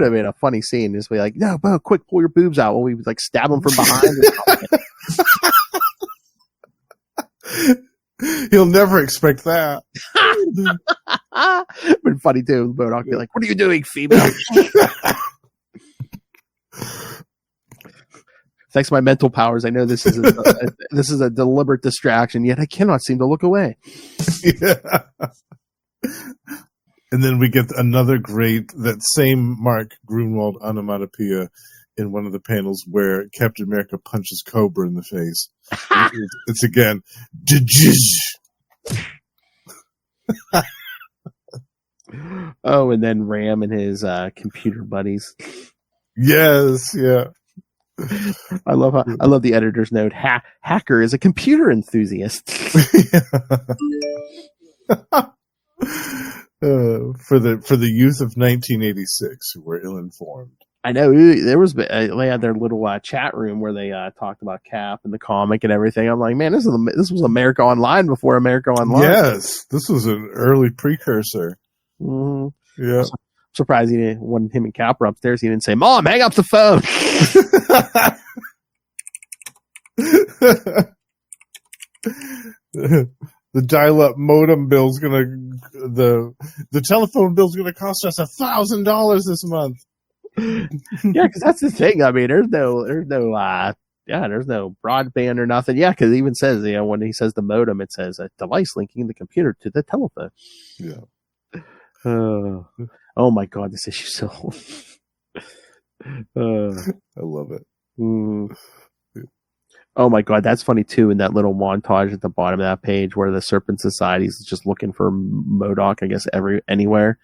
have been a funny scene. Just be like, no, Bo, quick, pull your boobs out. While we stab him from behind. He'll never expect that. Been funny too. M.O.D.O.K be like, "What are you doing, female?" Thanks to my mental powers, I know this is a deliberate distraction. Yet I cannot seem to look away. Yeah. And then we get another that same Mark Grunwald onomatopoeia in one of the panels where Captain America punches Cobra in the face. It's again, Oh, and then Ram and his computer buddies. yes, yeah. I love the editor's note. Hacker is a computer enthusiast. For the youth of 1986 who were ill-informed. I know there was they had their little chat room where they talked about Cap and the comic and everything. I'm like, man, this was America Online before America Online. Yes, this was an early precursor. Mm-hmm. Yeah. I'm surprised he didn't, when him and Cap were upstairs, he didn't say, "Mom, hang up the phone." The dial-up modem bill's the telephone bill's gonna cost us $1,000 this month. Yeah, because that's the thing. I mean, there's no broadband or nothing. Yeah, because it even says, when he says the modem, it says a device linking the computer to the telephone. Yeah. Oh my God, this issue's so old. I love it. Oh my God, that's funny too. In that little montage at the bottom of that page, where the Serpent Society is just looking for M.O.D.O.K, I guess anywhere.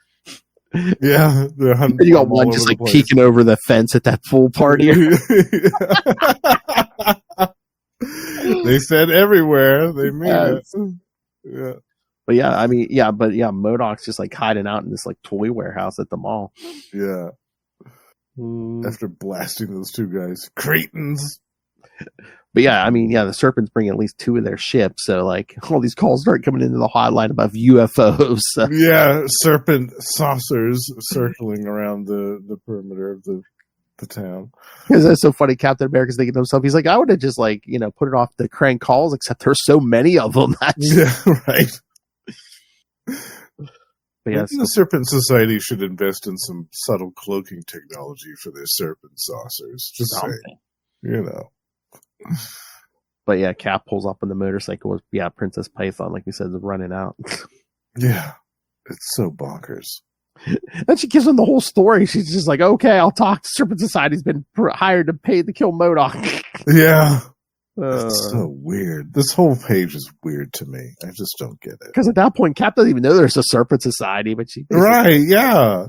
Yeah, you got one just like peeking over the fence at that pool party. They said everywhere. They mean it. Yeah. But M.O.D.O.K's just like hiding out in this like toy warehouse at the mall. Yeah. After blasting those two guys, cretins. But the Serpents bring at least 2 of their ships, so like all these calls start coming into the hotline about UFOs. So. Yeah, serpent saucers circling around the perimeter of the town. Because that's so funny. Captain America's thinking to himself, he's like, I would have just like put it off the crank calls, except there's so many of them. Yeah, right. But yeah, the Serpent Society should invest in some subtle cloaking technology for their serpent saucers. Just saying, But yeah, Cap pulls up on the motorcycle with Princess Python, like we said, is running out. Yeah, it's so bonkers. And she gives him the whole story. She's just like, okay, I'll talk. Serpent Society's been hired to pay to kill M.O.D.O.K. Yeah. That's so weird. This whole page is weird to me. I just don't get it. Because at that point, Cap doesn't even know there's a Serpent Society, but she... Right, yeah.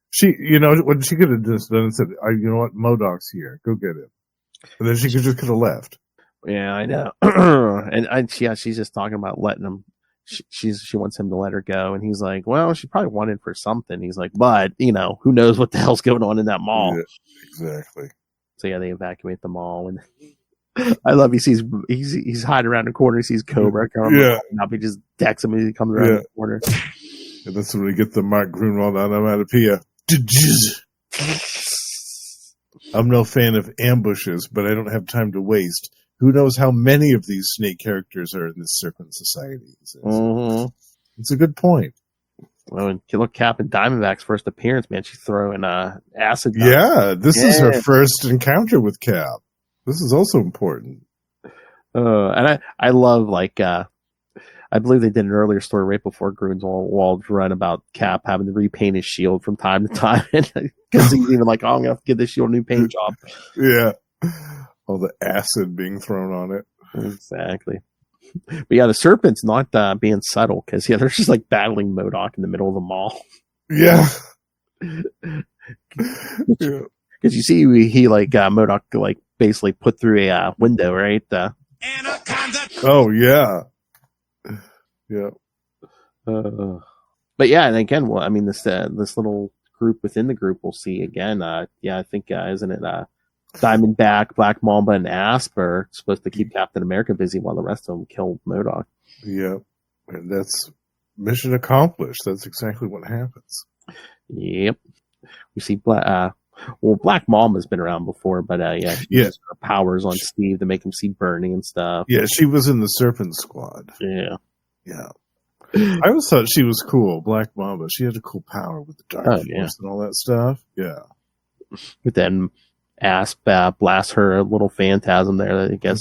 She, what she could have just done and said, you know what, M.O.D.O.K's here. Go get him. And then she could have left. Yeah, I know. She's just talking about letting him... She wants him to let her go, and he's like, well, she probably wanted for something. He's like, but, who knows what the hell's going on in that mall. Yeah, exactly. So yeah, they evacuate the mall, and... I love he's hiding around the corner. He sees Cobra coming up. He just decks him as he comes around the corner. And that's when we get the Mark Grunwald onomatopoeia. I'm no fan of ambushes, but I don't have time to waste. Who knows how many of these snake characters are in this Serpent Society? Mm-hmm. It's a good point. Well, and look, Cap and Diamondback's first appearance, man. She's throwing acid. Yeah, this is her first encounter with Cap. This is also important. And I love, I believe they did an earlier story right before Grunwald's run about Cap having to repaint his shield from time to time. Because he's even like, I'm going to have to give this shield a new paint job. Yeah. All the acid being thrown on it. Exactly. But yeah, the Serpent's not being subtle because, they're just like battling M.O.D.O.K in the middle of the mall. Yeah. Because you see, he M.O.D.O.K basically put through a window, right? Oh yeah, yeah. But yeah, and again, this little group within the group we'll see again. I think isn't it Diamondback, Black Mamba, and Asp are supposed to keep Captain America busy while the rest of them kill M.O.D.O.K. Yeah, and that's mission accomplished. That's exactly what happens. Yep. We see Black Mamba's been around before, but she uses her powers on Steve to make him see Bernie and stuff. Yeah, she was in the Serpent Squad. Yeah. I always thought she was cool, Black Mamba. She had a cool power with the Dark Force and all that stuff. Yeah. But then Asp blasts her little phantasm there, I guess.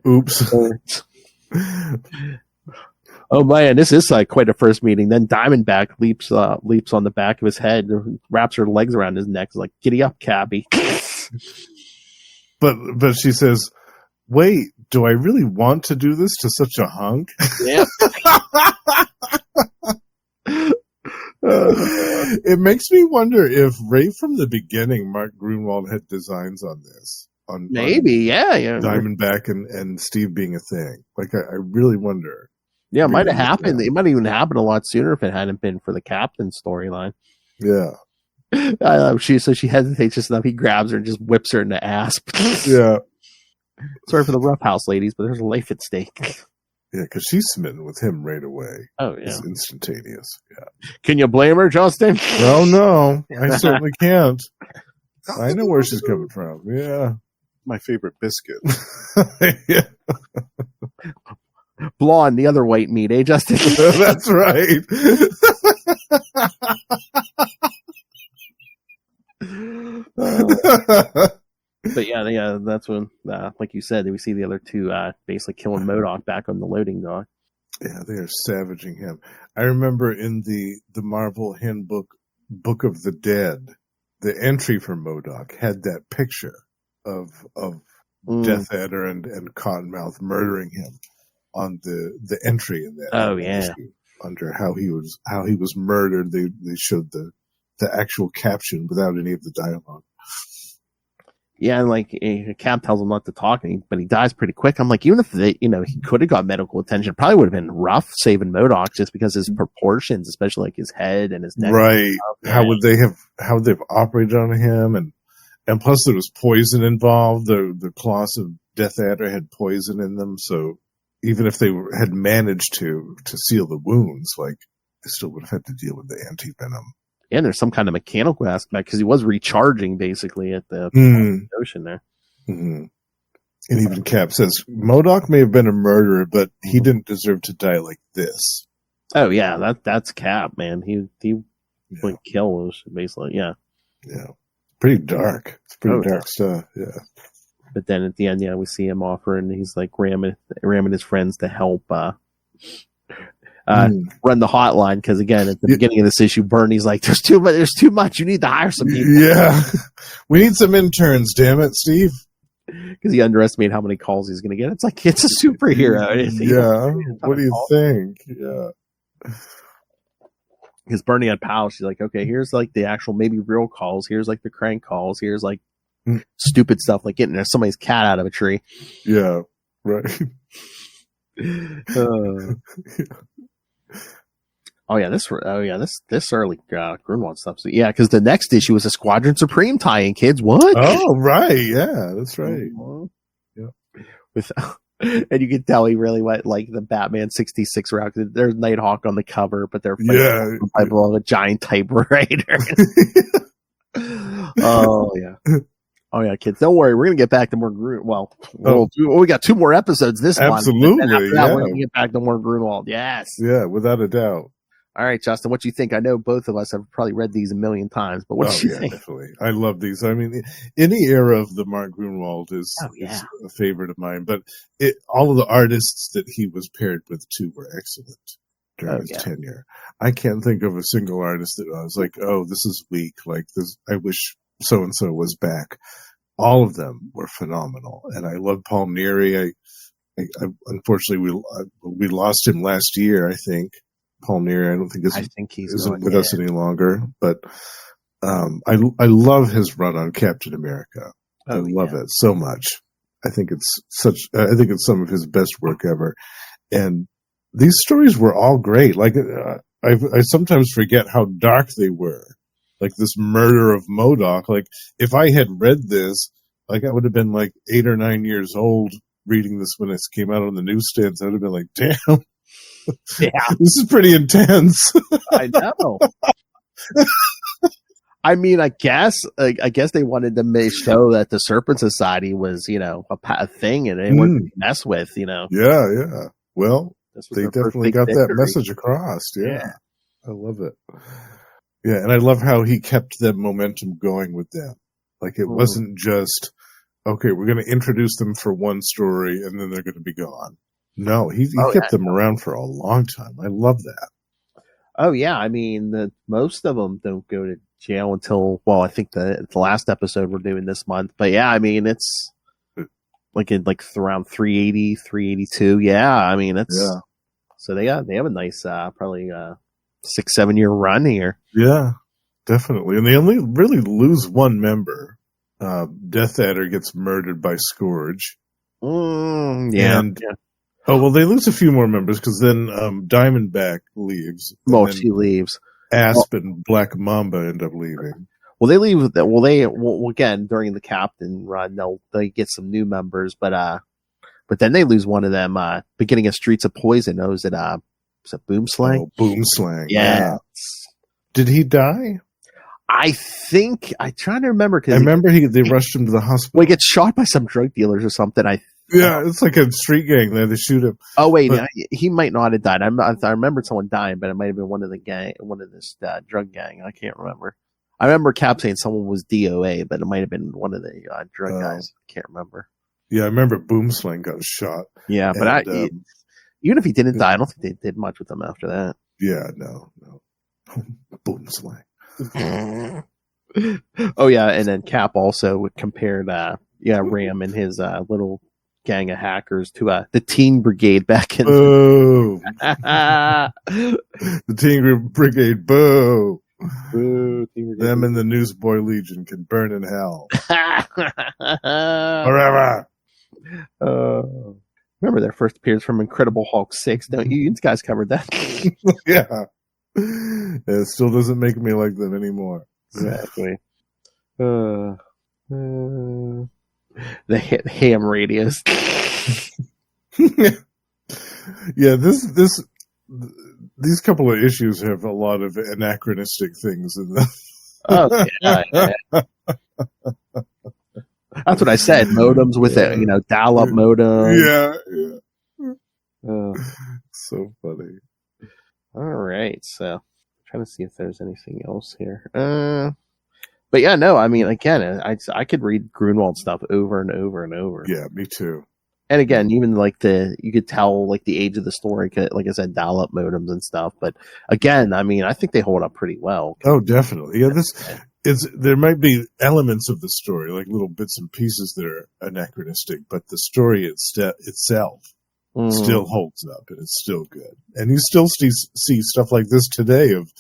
Oops. Oh man, this is like quite a first meeting. Then Diamondback leaps on the back of his head, wraps her legs around his neck, like "Giddy up, Cappy." But she says, "Wait, do I really want to do this to such a hunk?" Yeah. It makes me wonder if right from the beginning, Mark Grunwald had designs on this. Maybe, yeah. Diamondback and Steve being a thing. Like, I really wonder. Yeah, it might have happened. It might have even happened a lot sooner if it hadn't been for the Captain storyline. Yeah. She hesitates just enough. He grabs her and just whips her in the ass. Yeah. Sorry for the roughhouse, ladies, but there's a life at stake. Yeah, because she's smitten with him right away. Oh, yeah. It's instantaneous. Yeah. Can you blame her, Justin? Oh, no. I certainly can't. I know where she's coming from. Yeah. My favorite biscuit. Yeah. Blonde, the other white meat, eh, Justin? That's right. But yeah, that's when, like you said, we see the other two basically killing M.O.D.O.K back on the loading dock. Yeah, they are savaging him. I remember in the Marvel Handbook, Book of the Dead, the entry for M.O.D.O.K had that picture of Death Adder and Cottonmouth murdering him on the entry in that. Oh yeah. Under how he was murdered, they showed the actual caption without any of the dialogue. Yeah, and like Cap tells him not to talk, but he dies pretty quick. I'm like, even if he could have got medical attention, probably would have been rough saving M.O.D.O.K just because his proportions, especially like his head and his neck. Right. How would they've operated on him, and plus there was poison involved. The claws of Death Adder had poison in them, so even if they had managed to seal the wounds, like they still would have had to deal with the anti-venom. Yeah, there's some kind of mechanical aspect because he was recharging basically at the ocean there. Mm-hmm. And even Cap says M.O.D.O.K may have been a murderer, but he didn't deserve to die like this. Oh yeah, that's Cap, man. He went kill basically. Yeah. Yeah. Pretty dark. It's pretty dark stuff. Yeah. But then at the end, we see him offering. He's like ramming his friends to help run the hotline because again, at the beginning of this issue, Bernie's like, "There's too much. You need to hire some people." Yeah, we need some interns. Damn it, Steve. Because he underestimated how many calls he's going to get. It's like it's a superhero. Yeah. What do you think? Yeah. Because Bernie had pals. She's like, okay, here's like the actual maybe real calls. Here's like the crank calls. Here's like stupid stuff like getting somebody's cat out of a tree. Yeah. Right. This early Grunwald stuff. So, yeah, because the next issue was a Squadron Supreme tie-in, kids. What? Oh, right. Yeah, that's right. Yeah. And you can tell he really went like the Batman 66 route. There's Nighthawk on the cover, but they're of a giant typewriter. Oh yeah, kids. Don't worry, we're gonna get back to more Grunwald. We got 2 more episodes this month. Absolutely, we're gonna get back to more Grunwald. Yes. Yeah, without a doubt. All right, Justin, what do you think? I know both of us have probably read these a million times, but what do you think? Definitely. I love these. I mean, any era of the Mark Grunwald is a favorite of mine, but all of the artists that he was paired with, too, were excellent during his tenure. I can't think of a single artist that I was like, oh, this is weak. Like this, I wish so-and-so was back. All of them were phenomenal. And I love Paul Neary. I unfortunately, we lost him last year, I think. Paul Neary, I don't think isn't with us any longer, but I love his run on Captain America. I love it so much. I think it's some of his best work ever. And these stories were all great. Like I sometimes forget how dark they were. Like this murder of M.O.D.O.K. Like if I had read this, like I would have been like 8 or 9 years old reading this when it came out on the newsstands. I would have been like, damn. Yeah, this is pretty intense. I know. I mean, I guess they wanted to show that the Serpent Society was, a thing, and they wouldn't mess with, Yeah. Well, they definitely got that message across. Yeah, I love it. Yeah, and I love how he kept that momentum going with them. Like it wasn't just okay. We're going to introduce them for one story, and then they're going to be gone. No, he kept them around for a long time. I love that. Oh yeah, I mean, most of them don't go to jail until, well, I think the last episode we're doing this month. But yeah, I mean, it's like around 380, 382. Yeah, I mean, it's so they have a nice probably 6-7 year run here. Yeah, definitely, and they only really lose one member. Death Adder gets murdered by Scourge. Yeah. Oh, well, they lose a few more members because then Diamondback leaves. Well, she leaves. Asp and Black Mamba end up leaving. Well, they leave. Well, again, during the Captain run, they get some new members, but then they lose one of them. Beginning of Streets of Poison. Was it Boomslang? Oh, Boomslang. Yeah. Did he die? I think I'm trying to remember. I remember they rushed him to the hospital. Well, he gets shot by some drug dealers or something. Yeah, it's like a street gang there. They shoot him. Oh wait, he might not have died. I remember someone dying, but it might have been one of this drug gang. I can't remember. I remember Cap saying someone was DOA, but it might have been one of the drug guys. I can't remember. Yeah, I remember Boomslang got shot. Yeah, but even if he didn't die, I don't think they did much with him after that. Yeah, no. Boomslang. Oh yeah, and then Cap also compared Ram and his little gang of hackers to the Teen Brigade back in. Boo! The Teen Brigade, boo! Boo, Teen Brigade. Them and the Newsboy Legion can burn in hell forever. Remember their first appearance from Incredible Hulk 6, don't you? You guys covered that. Yeah. It still doesn't make me like them anymore. Exactly. The ham radius. Yeah, these couple of issues have a lot of anachronistic things in them. Oh yeah. That's what I said. Modems with it, dial-up modem. Yeah. So funny. All right, so I'm trying to see if there's anything else here. But yeah, no, I mean, again, I could read Grunwald stuff over and over and over. Yeah, me too. And again, even you could tell the age of the story, like I said, dial-up modems and stuff. But again, I mean, I think they hold up pretty well. Oh, definitely. Yeah, there might be elements of the story, like little bits and pieces that are anachronistic, but the story itself still holds up and it's still good. And you still see stuff like this today of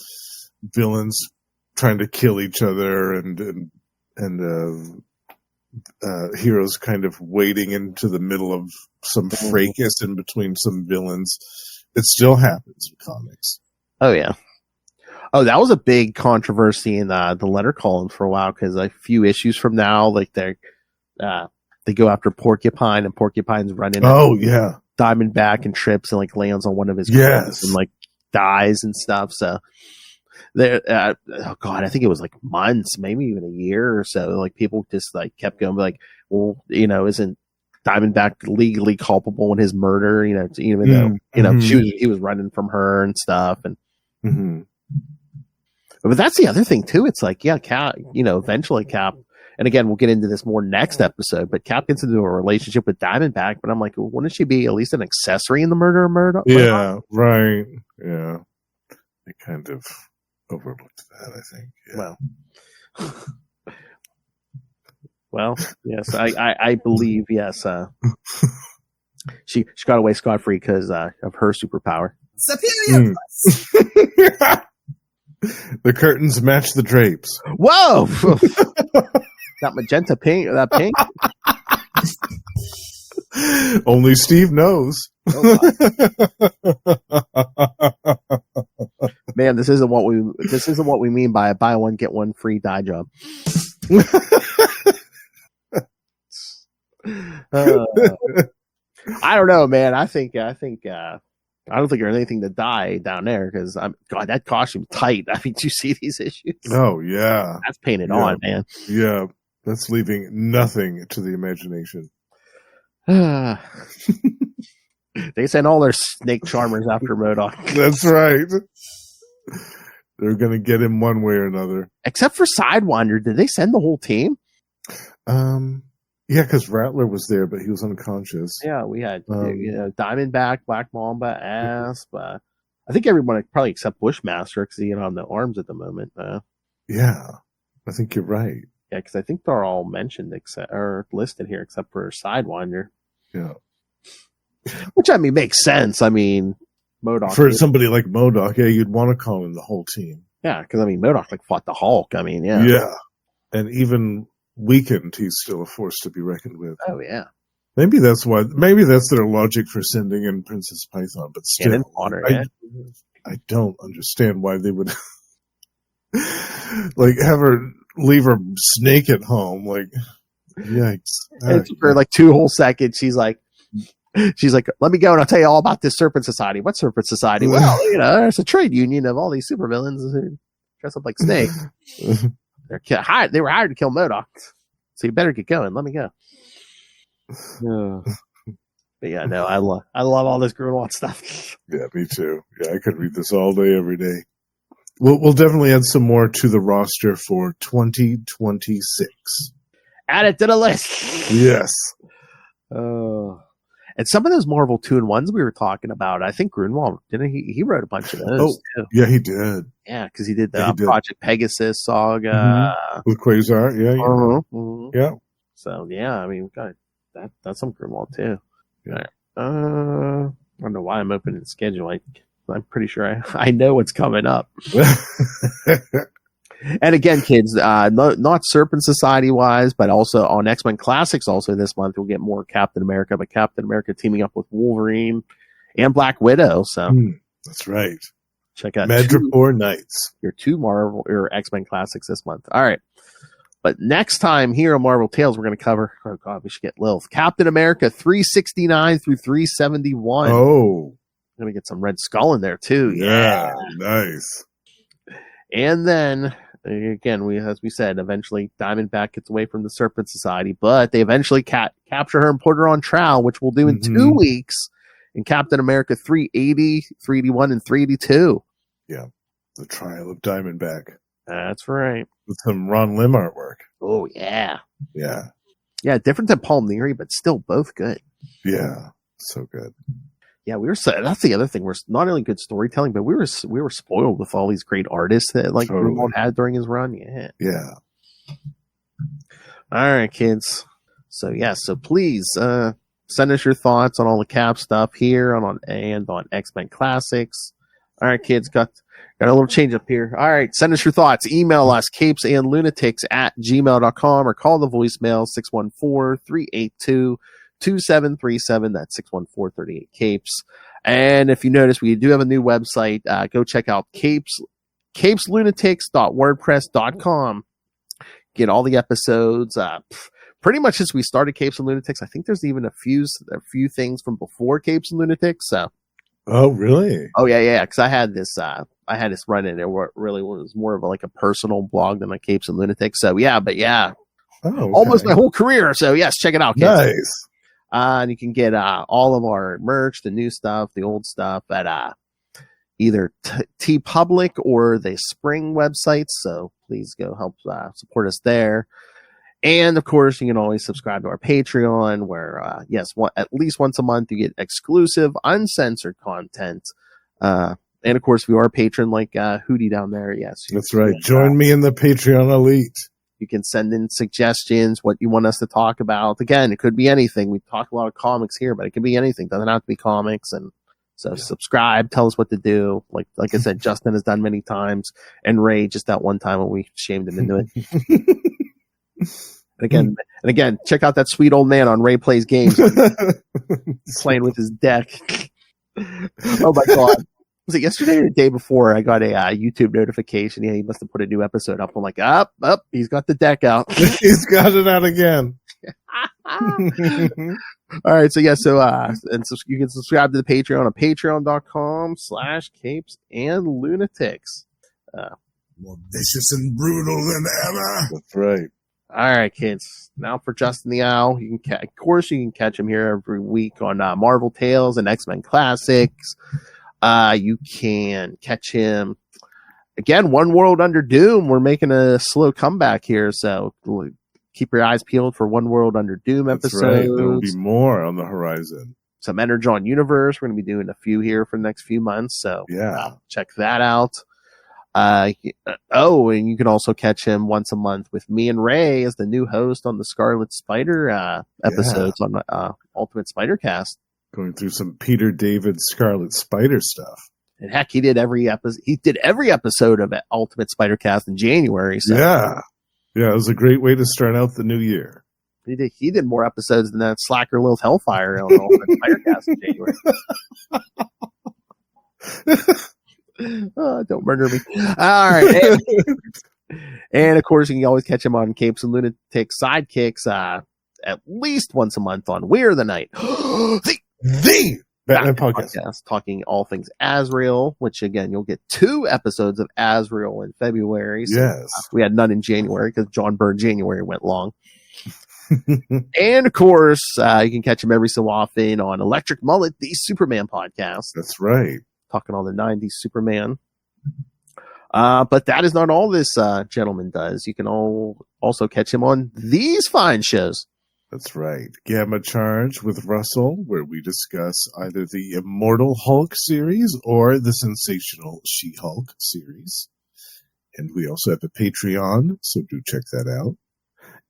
villains trying to kill each other and heroes kind of wading into the middle of some fracas in between some villains. It still happens in comics. Oh yeah. Oh, that was a big controversy in the letter column for a while because a few issues from now, they go after Porcupine and Porcupine's running. Oh yeah. Diamondback and trips and lands on one of his cars and dies and stuff. So there, oh god, I think it was months, maybe even a year or so. People just kept going, well, isn't Diamondback legally culpable in his murder? Even though he was running from her and stuff, and but that's the other thing too. It's Cap, eventually Cap. And again, we'll get into this more next episode, but Cap gets into a relationship with Diamondback, but I'm like, well, wouldn't she be at least an accessory in the murder of Murdoch? Yeah, right. Yeah. I kind of overlooked that, I think. Yeah. Well, yes, I believe, yes. She got away scot-free because of her superpower. Superior. The curtains match the drapes. Whoa! That magenta pink, that pink. Only Steve knows. Oh, man, this isn't what we mean by a buy one get one free dye job. I don't know, man. I don't think there's anything to dye down there because God, that costume's tight. I mean, do you see these issues? Oh yeah, that's painted on, man. Yeah, that's leaving nothing to the imagination. They send all their snake charmers after M.O.D.O.K. That's right. They're gonna get him one way or another. Except for Sidewinder, did they send the whole team? Yeah, because Rattler was there, but he was unconscious. Yeah, we had Diamondback, Black Mamba, Asp. I think everyone probably except Bushmaster because he on the arms at the moment. Yeah, I think you're right. Yeah, because I think they're all mentioned or listed here except for Sidewinder. Yeah, which I mean makes sense. I mean, M.O.D.O.K. for somebody like M.O.D.O.K, yeah, you'd want to call in the whole team. Yeah, because I mean, M.O.D.O.K fought the Hulk. I mean, yeah, yeah, and even weakened, he's still a force to be reckoned with. Oh yeah. Maybe that's why. Maybe that's their logic for sending in Princess Python. But still, I don't understand why they would like have her leave her snake at home. Like, yikes! And for like 2 whole seconds, she's like, "Let me go and I'll tell you all about this Serpent Society." What Serpent Society? Well, there's a trade union of all these supervillains who dress up like snakes. They were hired to kill M.O.D.O.K, so you better get going. Let me go. But yeah, no, I love all this Grunwald stuff. Yeah, me too. Yeah, I could read this all day, every day. We'll definitely add some more to the roster for 2026. Add it to the list. Yes. And some of those Marvel 2-in-1s we were talking about, I think Grunwald, didn't he? He wrote a bunch of those too. Yeah, he did. Yeah, because he did the Project Pegasus saga. With Quasar, yeah. Yeah. So, yeah, I mean, that's some Grunwald too. Yeah. I don't know why I'm opening the schedule. I'm pretty sure I know what's coming up. And again, kids, not Serpent Society wise, but also on X-Men Classics also this month, we'll get more Captain America, but Captain America teaming up with Wolverine and Black Widow. So that's right. Check out Madripoor Nights. Your 2 Marvel or X-Men Classics this month. All right. But next time here on Marvel Tales, we're going to cover, oh God, we should get Lilith. Captain America 369 through 371. Oh. Going to get some Red Skull in there too. Yeah. Nice. And then, again, as we said, eventually Diamondback gets away from the Serpent Society, but they eventually capture her and put her on trial, which we'll do in 2 weeks in Captain America 380, 381, and 382. Yeah. The trial of Diamondback. That's right. With some Ron Lim artwork. Oh, yeah. Yeah. Yeah, different than Paul Neary, but still both good. Yeah. So good. Yeah, that's the other thing. We're not only good storytelling, but we were spoiled with all these great artists that Grunwald had during his run. Yeah. Yeah. All right, kids. So please send us your thoughts on all the Cap stuff here on X-Men Classics. All right, kids, got a little change up here. All right, send us your thoughts. Email us, CapesandLunatics@gmail.com, or call the voicemail 614-382-2737. That's 614-38-CAPES. And if you notice, we do have a new website. Go check out CapesLunatics.wordpress.com. Get all the episodes. Pretty much since we started Capes and Lunatics, I think there's even a few things from before Capes and Lunatics. So. Oh, really? Oh, yeah. Because I had this run in there where it really was more of a personal blog than my Capes and Lunatics. So, yeah, but yeah. Oh, okay. Almost my whole career. So, yes, check it out, kids. Nice. And you can get all of our merch, the new stuff, the old stuff at either TeePublic or the Spring websites. So, please go help support us there. And of course, you can always subscribe to our Patreon where, at least once a month, you get exclusive, uncensored content. And of course, if you are a patron like Hootie down there, yes. That's right. Join me in the Patreon elite. You can send in suggestions, what you want us to talk about. Again, it could be anything. We talk a lot of comics here, but it could be anything. It doesn't have to be comics. And so subscribe, tell us what to do. Like I said, Justin has done many times, and Ray just that one time when we shamed him into it. And again, check out that sweet old man on Ray Plays Games playing with his deck. Oh my God. Was it yesterday or the day before? I got a YouTube notification. Yeah, he must have put a new episode up. I'm like, up, he's got the deck out. He's got it out again. All right. So you can subscribe to the Patreon on patreon.com/CapesandLunatics. More vicious and brutal than ever. That's right. All right, kids. Now for Justin the Owl. You can catch him here every week on Marvel Tales and X-Men Classics. You can catch him again. One World Under Doom. We're making a slow comeback here, so keep your eyes peeled for One World Under Doom That's episodes. right. There will be more on the horizon. Some Energon Universe. We're going to be doing a few here for the next few months. So Yeah. check that out. And you can also catch him once a month with me and Ray as the new host on the Scarlet Spider episodes on Ultimate Spider Cast. Going through some Peter David Scarlet Spider stuff. And heck, he did every episode of Ultimate Spider Cast in January. So Yeah. Yeah, it was a great way to start out the new year. he did more episodes than that slacker Lilith Hellfire on Ultimate Spider Cast in January. Don't murder me. All right. And of course, you can always catch him on Capes and Lunatics Sidekicks at least once a month on We're the Night. The Batman podcast. Talking all things Azrael, which again, you'll get 2 episodes of Azrael in February. So Yes. we had none in January because John Byrne January went long. And of course, you can catch him every so often on Electric Mullet, the Superman podcast. That's right. Talking all the 90s Superman. But that is not all this gentleman does. You can also catch him on these fine shows. That's right. Gamma Charge with Russell, where we discuss either the Immortal Hulk series or the Sensational She-Hulk series. And we also have a Patreon, so do check that out.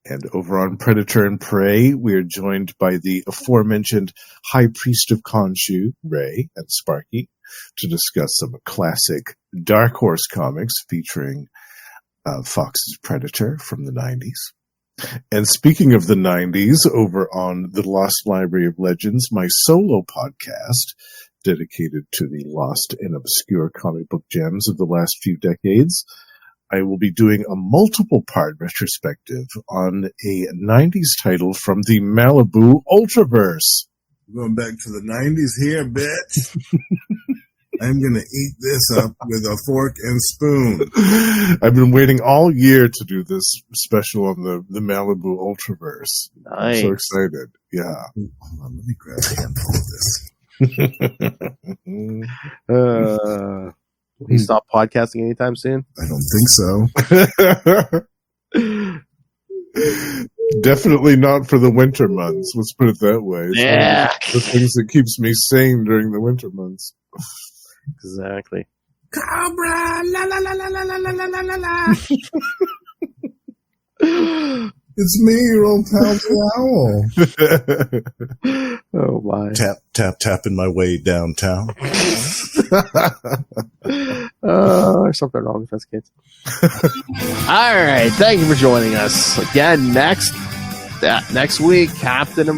And over on Predator and Prey, we are joined by the aforementioned High Priest of Khonshu, Ray, and Sparky, to discuss some classic Dark Horse comics featuring Fox's Predator from the 90s. And speaking of the 90s, over on the Lost Library of Legends, my solo podcast dedicated to the lost and obscure comic book gems of the last few decades, I will be doing a multiple-part retrospective on a 90s title from the Malibu Ultraverse. Going back to the 90s here, bitch. I'm going to eat this up with a fork and spoon. I've been waiting all year to do this special on the Malibu Ultraverse. Nice. I'm so excited. Yeah. Hold on, let me grab a handful of this. Will he stop podcasting anytime soon? I don't think so. Definitely not for the winter months. Let's put it that way. It's Yeah. one of the things that keeps me sane during the winter months. Exactly. Cobra! La la la la la la la la la la. It's me, your old pal the owl. Oh my. Tapping my way downtown. There's something wrong with us kids. All right. Thank you for joining us again. Next week, Captain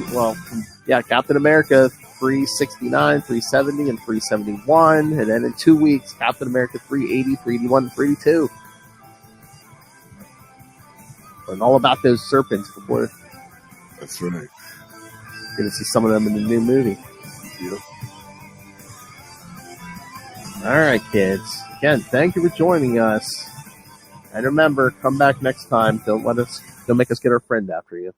America 369, 370, and 371. And then in 2 weeks, Captain America 380, 381, and 382. And all about those serpents before That's right. you're going to see some of them in the new movie. Yep. All right, kids. Again, thank you for joining us. And remember, come back next time. Don't make us get our friend after you.